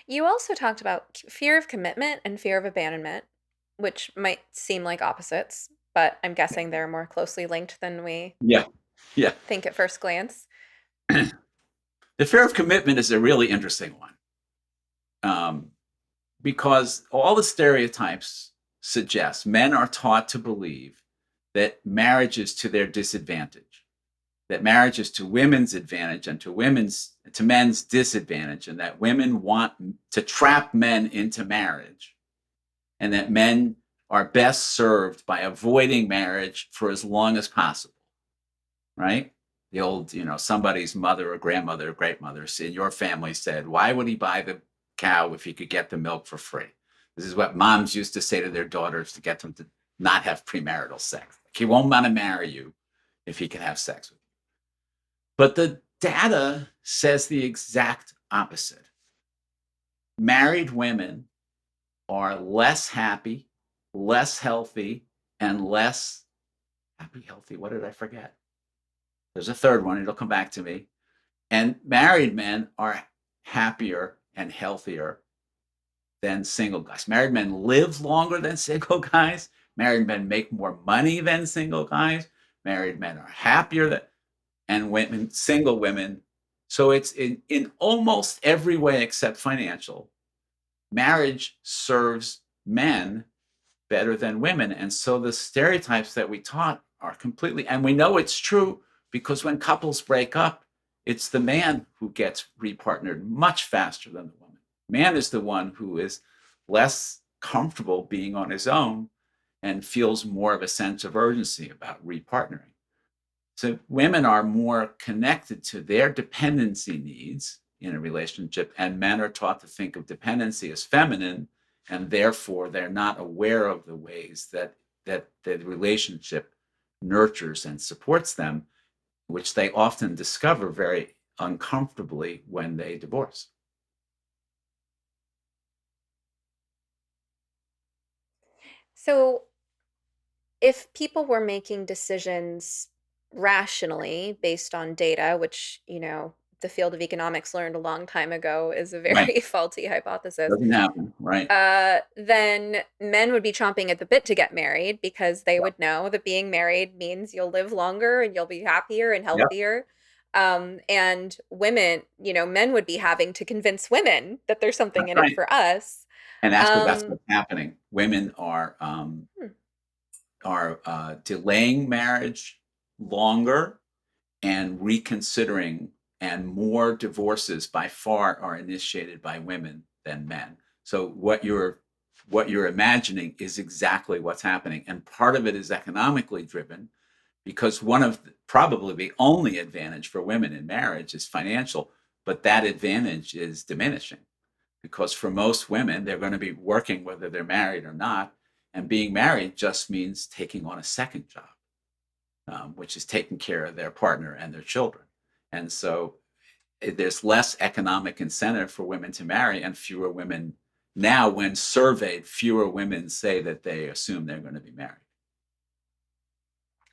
You also talked about fear of commitment and fear of abandonment, which might seem like opposites, but I'm guessing they're more closely linked than we Yeah. Yeah. think at first glance. The fear of commitment is a really interesting one, because all the stereotypes suggest men are taught to believe that marriage is to their disadvantage, that marriage is to women's advantage and to men's disadvantage, and that women want to trap men into marriage, and that men are best served by avoiding marriage for as long as possible. Right? The old, somebody's mother or grandmother or great mother in your family said, why would he buy the cow if he could get the milk for free? This is what moms used to say to their daughters to get them to not have premarital sex. He won't want to marry you if he can have sex with you. But the data says the exact opposite. Married women are less happy, less healthy, and less happy, healthy. What did I forget? There's a third one. It'll come back to me. And married men are happier and healthier than single guys. Married men live longer than single guys. Married men make more money than single guys. Married men are happier and women, single women. So it's in almost every way except financial. Marriage serves men better than women. And so the stereotypes that we taught are completely, and we know it's true because when couples break up, it's the man who gets repartnered much faster than the woman. Man is the one who is less comfortable being on his own and feels more of a sense of urgency about repartnering. So women are more connected to their dependency needs in a relationship, and men are taught to think of dependency as feminine, and therefore they're not aware of the ways that the relationship nurtures and supports them, which they often discover very uncomfortably when they divorce. So, if people were making decisions rationally based on data, which, the field of economics learned a long time ago is a Right. very faulty hypothesis, Doesn't happen. Right. then men would be chomping at the bit to get married because they Yep. would know that being married means you'll live longer and you'll be happier and Yep. healthier. And women, men would be having to convince women that there's something That's in it right. for us. And that's Um, what's happening. Women hmm, are delaying marriage longer and reconsidering, and more divorces by far are initiated by women than men. So what you're imagining is exactly what's happening, and part of it is economically driven, because probably the only advantage for women in marriage is financial, but that advantage is diminishing, because for most women they're going to be working whether they're married or not, and being married just means taking on a second job, which is taking care of their partner and their children. And so there's less economic incentive for women to marry, and fewer women now, when surveyed, fewer women say that they assume they're going to be married.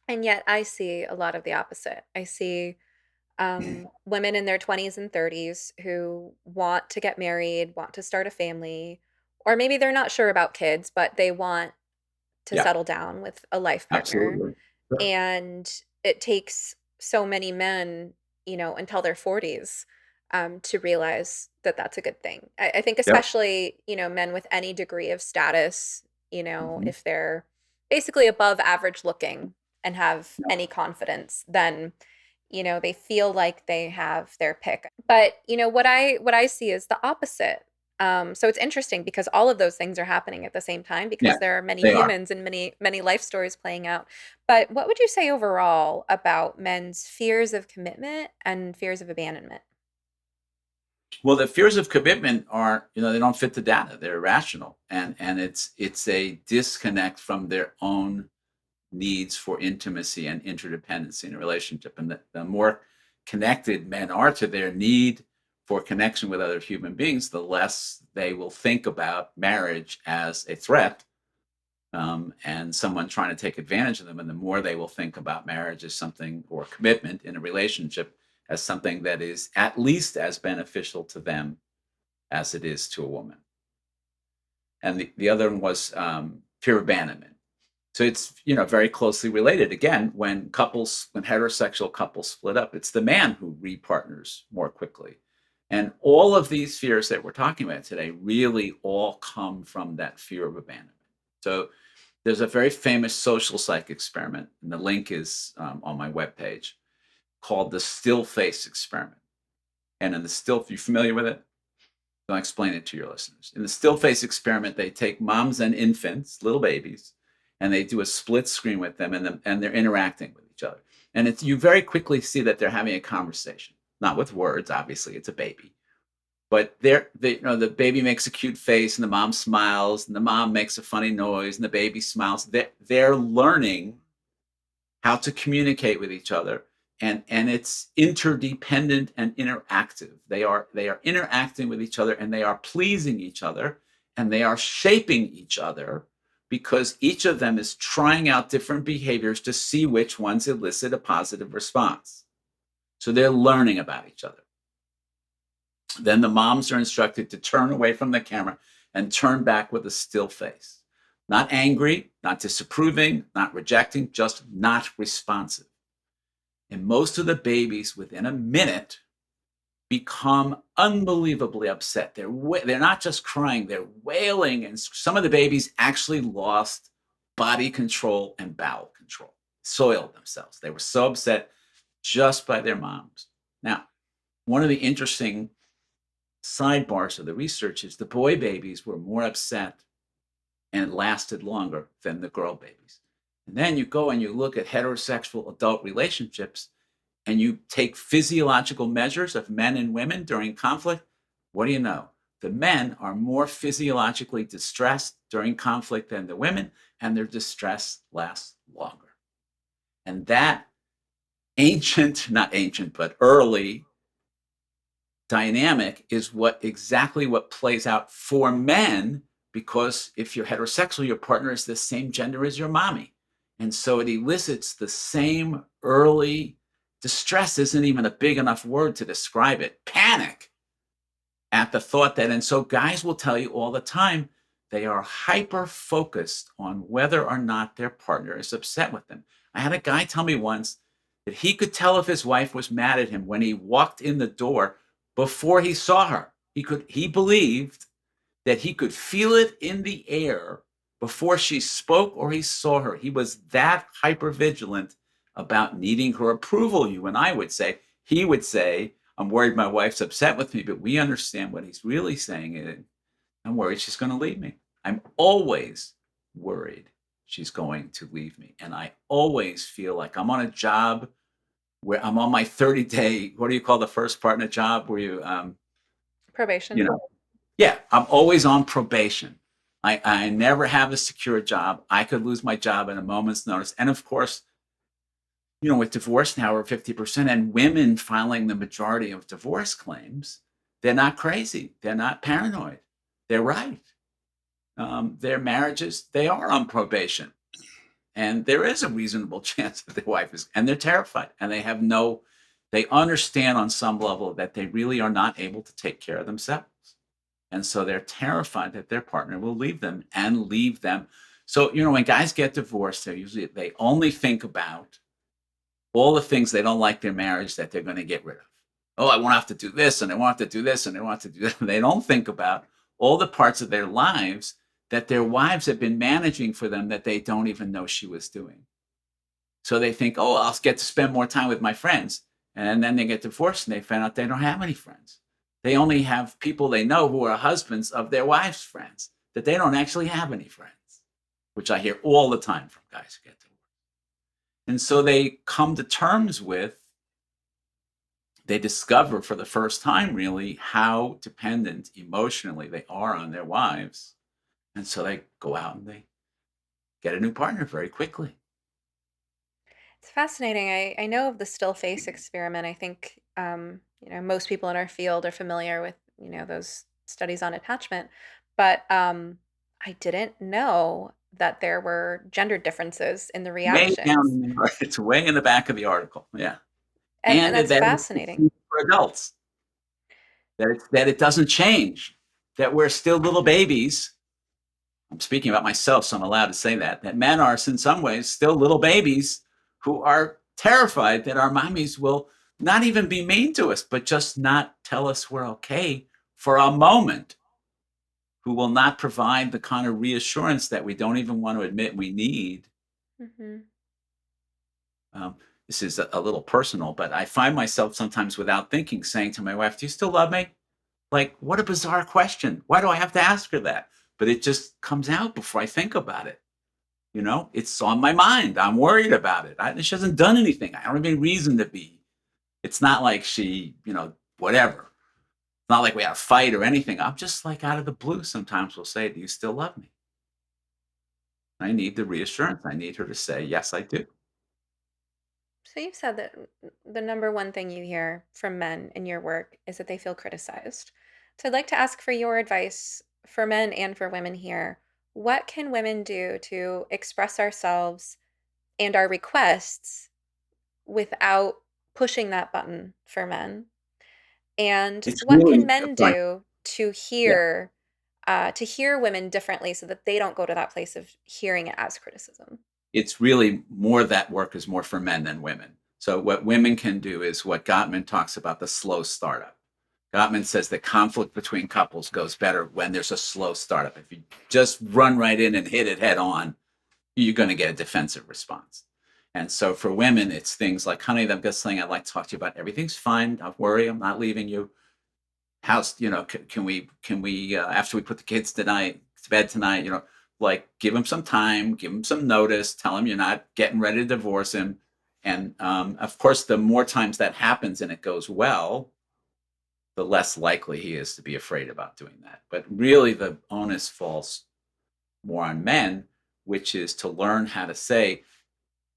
and yet I see a lot of the opposite. I see women in their 20s and 30s who want to get married, want to start a family, or maybe they're not sure about kids, but they want to Yeah, settle down with a life partner. absolutely. Sure. And it takes so many men, until their 40s, to realize that that's a good thing. I think, Yep. especially, men with any degree of status, Mhm. if they're basically above average looking and have Yep. any confidence, then, they feel like they have their pick. But, what I see is the opposite. So it's interesting because all of those things are happening at the same time Yeah, because there are many they are. humans and many, many life stories playing out. But what would you say overall about men's fears of commitment and fears of abandonment? Well, the fears of commitment are, they don't fit the data. They're irrational, and it's a disconnect from their own needs for intimacy and interdependency in a relationship. And the more connected men are to their need for connection with other human beings, the less they will think about marriage as a threat, and someone trying to take advantage of them. And the more they will think about marriage as something, or commitment in a relationship, as something that is at least as beneficial to them as it is to a woman. And the other one was fear of abandonment. So it's, very closely related. Again, when heterosexual couples split up, it's the man who repartners more quickly. And all of these fears that we're talking about today really all come from that fear of abandonment. So there's a very famous social psych experiment, and the link is on my webpage, called the still face experiment. And in you familiar with it? I'll explain it to your listeners. In the still face experiment, they take moms and infants, little babies, and they do a split screen with them, and they're interacting with each other. And you very quickly see that they're having a conversation, not with words. Obviously, it's a baby, but the baby makes a cute face, and the mom smiles, and the mom makes a funny noise, and the baby smiles. They're learning how to communicate with each other, and it's interdependent and interactive. They are interacting with each other, and they are pleasing each other, and they are shaping each other, because each of them is trying out different behaviors to see which ones elicit a positive response. So they're learning about each other. Then the moms are instructed to turn away from the camera and turn back with a still face. Not angry, not disapproving, not rejecting, just not responsive. And most of the babies, within a minute, become unbelievably upset. They're not just crying, they're wailing. And some of the babies actually lost body control and bowel control, soiled themselves. They were so upset just by their moms. Now, one of the interesting sidebars of the research is the boy babies were more upset and lasted longer than the girl babies. And then you go and you look at heterosexual adult relationships and you take physiological measures of men and women during conflict. What do you know? The men are more physiologically distressed during conflict than the women, and their distress lasts longer. And that not ancient, but early dynamic is exactly what plays out for men, because if you're heterosexual, your partner is the same gender as your mommy. And so it elicits the same early distress, isn't even a big enough word to describe it, panic at the thought that, and so guys will tell you all the time, they are hyper focused on whether or not their partner is upset with them. I had a guy tell me once that he could tell if his wife was mad at him when he walked in the door before he saw her. He believed that he could feel it in the air before she spoke or he saw her. He was that hyper vigilant about needing her approval, you and I would say. He would say, I'm worried my wife's upset with me, but we understand what he's really saying is, I'm worried she's going to leave me. I'm always worried she's going to leave me. And I always feel like I'm on a job where I'm on my 30-day, what do you call the first part in a job where Probation. you know, yeah, I'm always on probation. I never have a secure job. I could lose my job at a moment's notice. And of course, with divorce now, we're 50%, and women filing the majority of divorce claims, they're not crazy. They're not paranoid. They're right. Their marriages, they are on probation. And there is a reasonable chance that their wife is, and they're terrified. And they understand on some level that they really are not able to take care of themselves. And so they're terrified that their partner will leave them and leave them. So, when guys get divorced, they only think about all the things they don't like their marriage that they're going to get rid of. Oh, I won't have to do this, and I won't have to do this, and I won't have to do that. They don't think about all the parts of their lives that their wives have been managing for them that they don't even know she was doing. So they think, oh, I'll get to spend more time with my friends. And then they get divorced and they find out they don't have any friends. They only have people they know who are husbands of their wives' friends, that they don't actually have any friends, which I hear all the time from guys who get divorced. And so they come to terms with, they discover for the first time really how dependent emotionally they are on their wives. And so they go out and they get a new partner very quickly. It's fascinating. I know of the still face experiment. I think most people in our field are familiar with those studies on attachment, but I didn't know that there were gender differences in the Way down reactions, in the, it's way in the back of the article. Yeah. and And that's that fascinating. it's for adults, that it doesn't change, that we're still little babies. I'm speaking about myself, so I'm allowed to say that men are in some ways still little babies who are terrified that our mommies will not even be mean to us, but just not tell us we're okay for a moment, who will not provide the kind of reassurance that we don't even want to admit we need. Hmm. Um, this is a little personal, but I find myself sometimes without thinking saying to my wife, do you still love me? Like, what a bizarre question. Why do I have to ask her that? But it just comes out before I think about it. It's on my mind. I'm worried about it. She hasn't done anything. I don't have any reason to be. It's not like she, whatever. It's not like we had a fight or anything. I'm just like out of the blue. Sometimes we'll say, do you still love me? I need the reassurance. I need her to say, yes, I do. So you've said that the number one thing you hear from men in your work is that they feel criticized. So I'd like to ask for your advice for men and for women here. What can women do to express ourselves and our requests without pushing that button for men? And It's what can really, men sorry. do Yeah. to hear women differently so that they don't go to that place of hearing it as criticism? It's really more, that work is more for men than women. So what women can do is what Gottman talks about, the slow startup. Gottman says that conflict between couples goes better when there's a slow startup. If you just run right in and hit it head on, you're going to get a defensive response. And so for women, it's things like, honey, I've got something I'd like to talk to you about. Everything's fine. Don't worry. I'm not leaving you. Can we, after we put the kids to bed tonight, like give him some time, give him some notice, tell him you're not getting ready to divorce him. And of course, the more times that happens and it goes well, the less likely he is to be afraid about doing that. But really, the onus falls more on men, which is to learn how to say,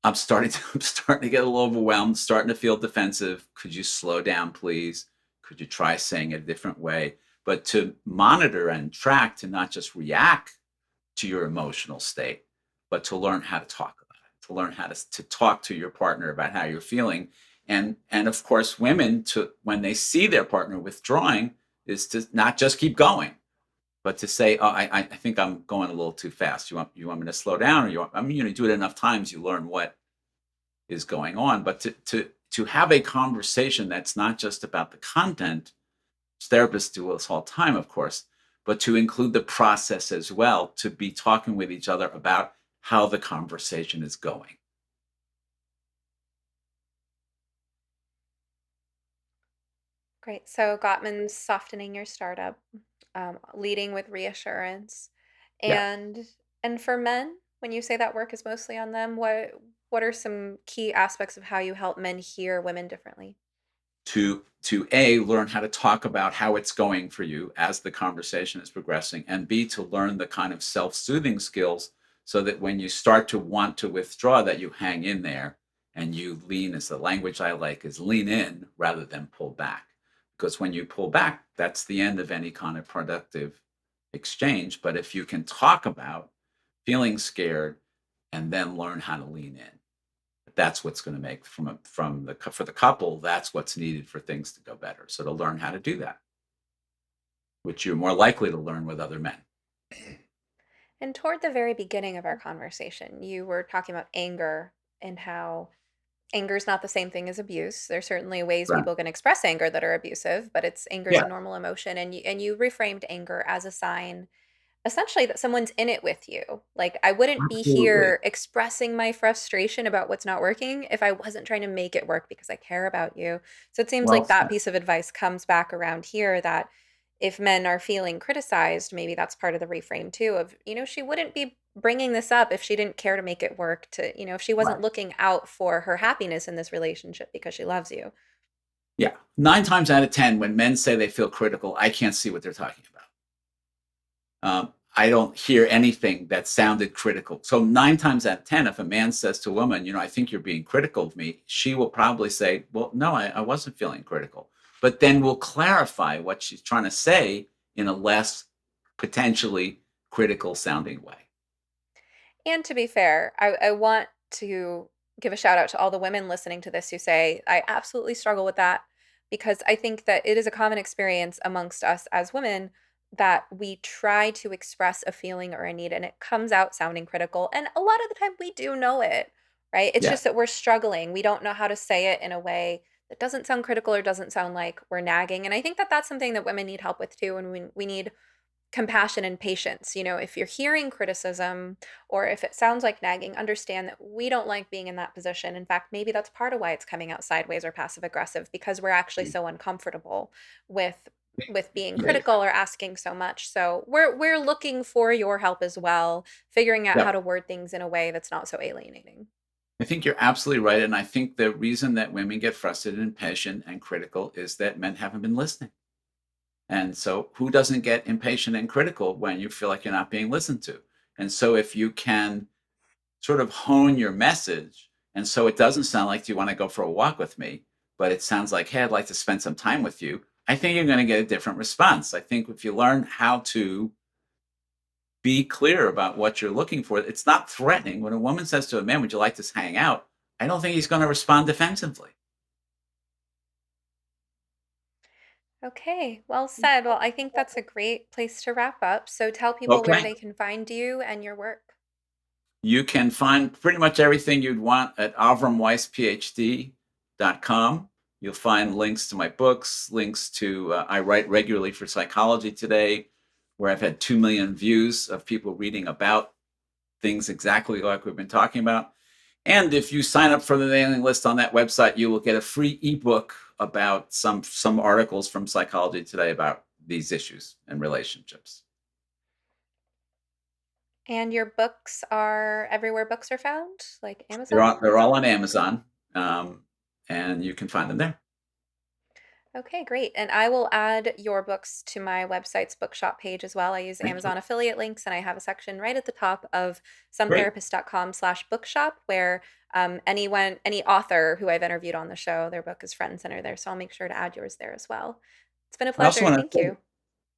I'm starting to get a little overwhelmed, starting to feel defensive. Could you slow down, please? Could you try saying it a different way? But to monitor and track, to not just react to your emotional state, but to learn how to talk about it, to learn how to talk to your partner about how you're feeling. And of course, women, to when they see their partner withdrawing, is to not just keep going, but to say, "Oh, I think I'm going a little too fast. You want me to slow down, or I mean, you do it enough times, you learn what is going on." But to have a conversation that's not just about the content, therapists do this all the time, of course, but to include the process as well, to be talking with each other about how the conversation is going. Great. So Gottman's softening your startup, leading with reassurance, Yeah. and for men, when you say that work is mostly on them, what are some key aspects of how you help men hear women differently? To A, learn how to talk about how it's going for you as the conversation is progressing, and B, to learn the kind of self-soothing skills so that when you start to want to withdraw, that you hang in there and you lean, as the language I like is lean in rather than pull back. Because when you pull back, that's the end of any kind of productive exchange. But if you can talk about feeling scared and then learn how to lean in, that's what's going to make for the couple, that's what's needed for things to go better. So to learn how to do that, which you're more likely to learn with other men. And toward the very beginning of our conversation, you were talking about anger and how anger is not the same thing as abuse. There's certainly ways Right. people can express anger that are abusive, but it's anger is Yeah, a normal emotion, and you reframed anger as a sign essentially that someone's in it with you. Like, I wouldn't be absolutely. here expressing my frustration about what's not working if I wasn't trying to make it work because I care about you. So it seems Well like that said. piece of advice comes back around here, that if men are feeling criticized, maybe that's part of the reframe too of, she wouldn't be bringing this up if she didn't care to make it work, to, if she wasn't Right. looking out for her happiness in this relationship because she loves you. Yeah. 9 times out of 10, when men say they feel critical, I can't see what they're talking about. I don't hear anything that sounded critical. So 9 times out of 10, if a man says to a woman, I think you're being critical of me, she will probably say, well, no, I wasn't feeling critical. But then we'll clarify what she's trying to say in a less potentially critical sounding way. And to be fair, I want to give a shout out to all the women listening to this who say, I absolutely struggle with that, because I think that it is a common experience amongst us as women that we try to express a feeling or a need and it comes out sounding critical. And a lot of the time we do know it, right? It's Yeah. just that we're struggling. We don't know how to say it in a way that doesn't sound critical or doesn't sound like we're nagging. And I think that that's something that women need help with too. And we need compassion and patience. If you're hearing criticism or if it sounds like nagging, understand that we don't like being in that position. In fact, maybe that's part of why it's coming out sideways or passive aggressive, because we're actually so uncomfortable with being Yeah. critical or asking so much. So we're looking for your help as well, figuring out Yeah. how to word things in a way that's not so alienating. I think you're absolutely right. And I think the reason that women get frustrated, impatient, and critical is that men haven't been listening. And so, who doesn't get impatient and critical when you feel like you're not being listened to? And so, if you can sort of hone your message, and so it doesn't sound like, do you want to go for a walk with me? But it sounds like, hey, I'd like to spend some time with you. I think you're going to get a different response. I think if you learn how to be clear about what you're looking for, it's not threatening. When a woman says to a man, would you like to hang out? I don't think he's going to respond defensively. Okay, well said. Well, I think that's a great place to wrap up. So tell people where Okay. they can find you and your work. You can find pretty much everything you'd want at avrumweissphd.com. You'll find links to my books, links to, I write regularly for Psychology Today, where I've had 2 million views of people reading about things exactly like we've been talking about. And if you sign up for the mailing list on that website, you will get a free ebook about some articles from Psychology Today about these issues and relationships. And your books are everywhere books are found, like They're Amazon? all, they're all on Amazon, and you can find them there. Okay, great. And I will add your books to my website's bookshop page as well. I use Thank you. Amazon affiliate links, and I have a section right at the top of Great. sometherapist.com/bookshop where any author who I've interviewed on the show, their book is front and center there. So I'll make sure to add yours there as well. It's been a I also pleasure. want Thank to say, you.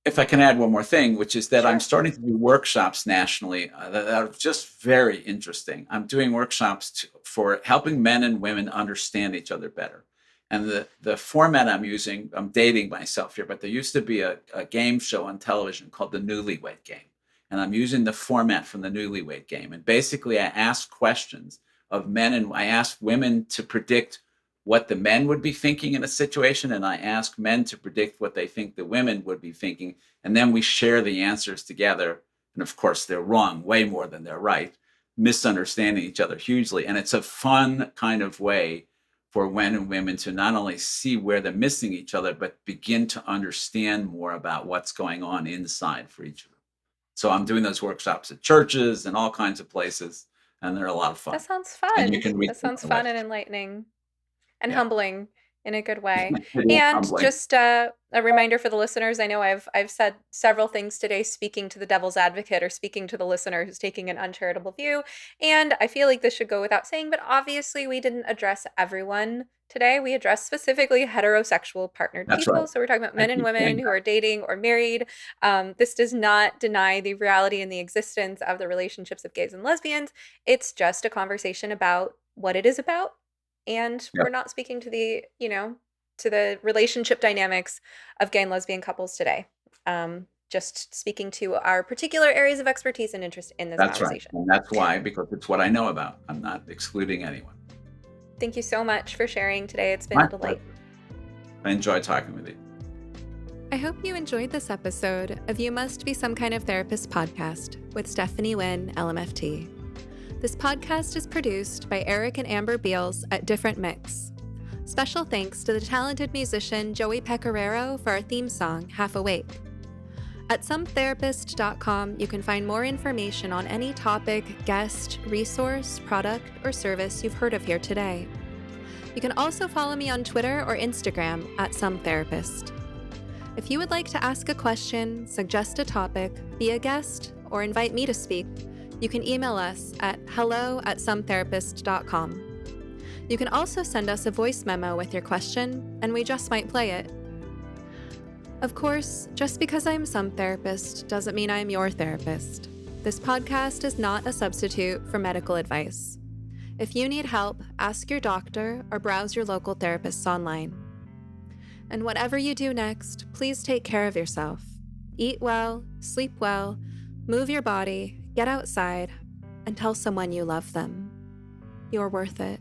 if I can add one more thing, which is that I'm Sure. starting to do workshops nationally that are just very interesting. I'm doing workshops for helping men and women understand each other better. And the format I'm using, I'm dating myself here, but there used to be a game show on television called the Newlywed Game. And I'm using the format from the Newlywed Game. And basically, I ask questions of men, and I ask women to predict what the men would be thinking in a situation, and I ask men to predict what they think the women would be thinking, and then we share the answers together. And of course, they're wrong way more than they're right, misunderstanding each other hugely. And it's a fun kind of way for men and women to not only see where they're missing each other, but begin to understand more about what's going on inside for each of them. So I'm doing those workshops at churches and all kinds of places, and they're a lot of That fun. sounds And you fun. can read That them sounds on the fun and website. enlightening. And Yeah, humbling in a good way. it is And humbling. just a reminder for the listeners, I know I've said several things today speaking to the devil's advocate or speaking to the listener who's taking an uncharitable view, and I feel like this should go without saying, but obviously we didn't address everyone today. We addressed specifically heterosexual partnered That's right. people. So we're talking about I men and keep women saying who that. are dating or married. This does not deny the reality and the existence of the relationships of gays and lesbians. It's just a conversation about what it is about, and we're Yep, not speaking to to the relationship dynamics of gay and lesbian couples today. Just speaking to our particular areas of expertise and interest in this that's right. conversation. And that's why, because it's what I know about. I'm not excluding anyone. Thank you so much for sharing today. It's been My a delight. pleasure. I enjoy talking with you. I hope you enjoyed this episode of You Must Be Some Kind of Therapist podcast with Stephanie Wynn, LMFT. This podcast is produced by Eric and Amber Beals at Different Mix. Special thanks to the talented musician Joey Pecoraro for our theme song, Half Awake. At sometherapist.com, you can find more information on any topic, guest, resource, product, or service you've heard of here today. You can also follow me on Twitter or Instagram at sometherapist. If you would like to ask a question, suggest a topic, be a guest, or invite me to speak, you can email us at hello@sometherapist.com. You can also send us a voice memo with your question, and we just might play it. Of course, just because I'm some therapist doesn't mean I'm your therapist. This podcast is not a substitute for medical advice. If you need help, ask your doctor or browse your local therapists online. And whatever you do next, please take care of yourself. Eat well, sleep well, move your body, get outside, and tell someone you love them. You're worth it.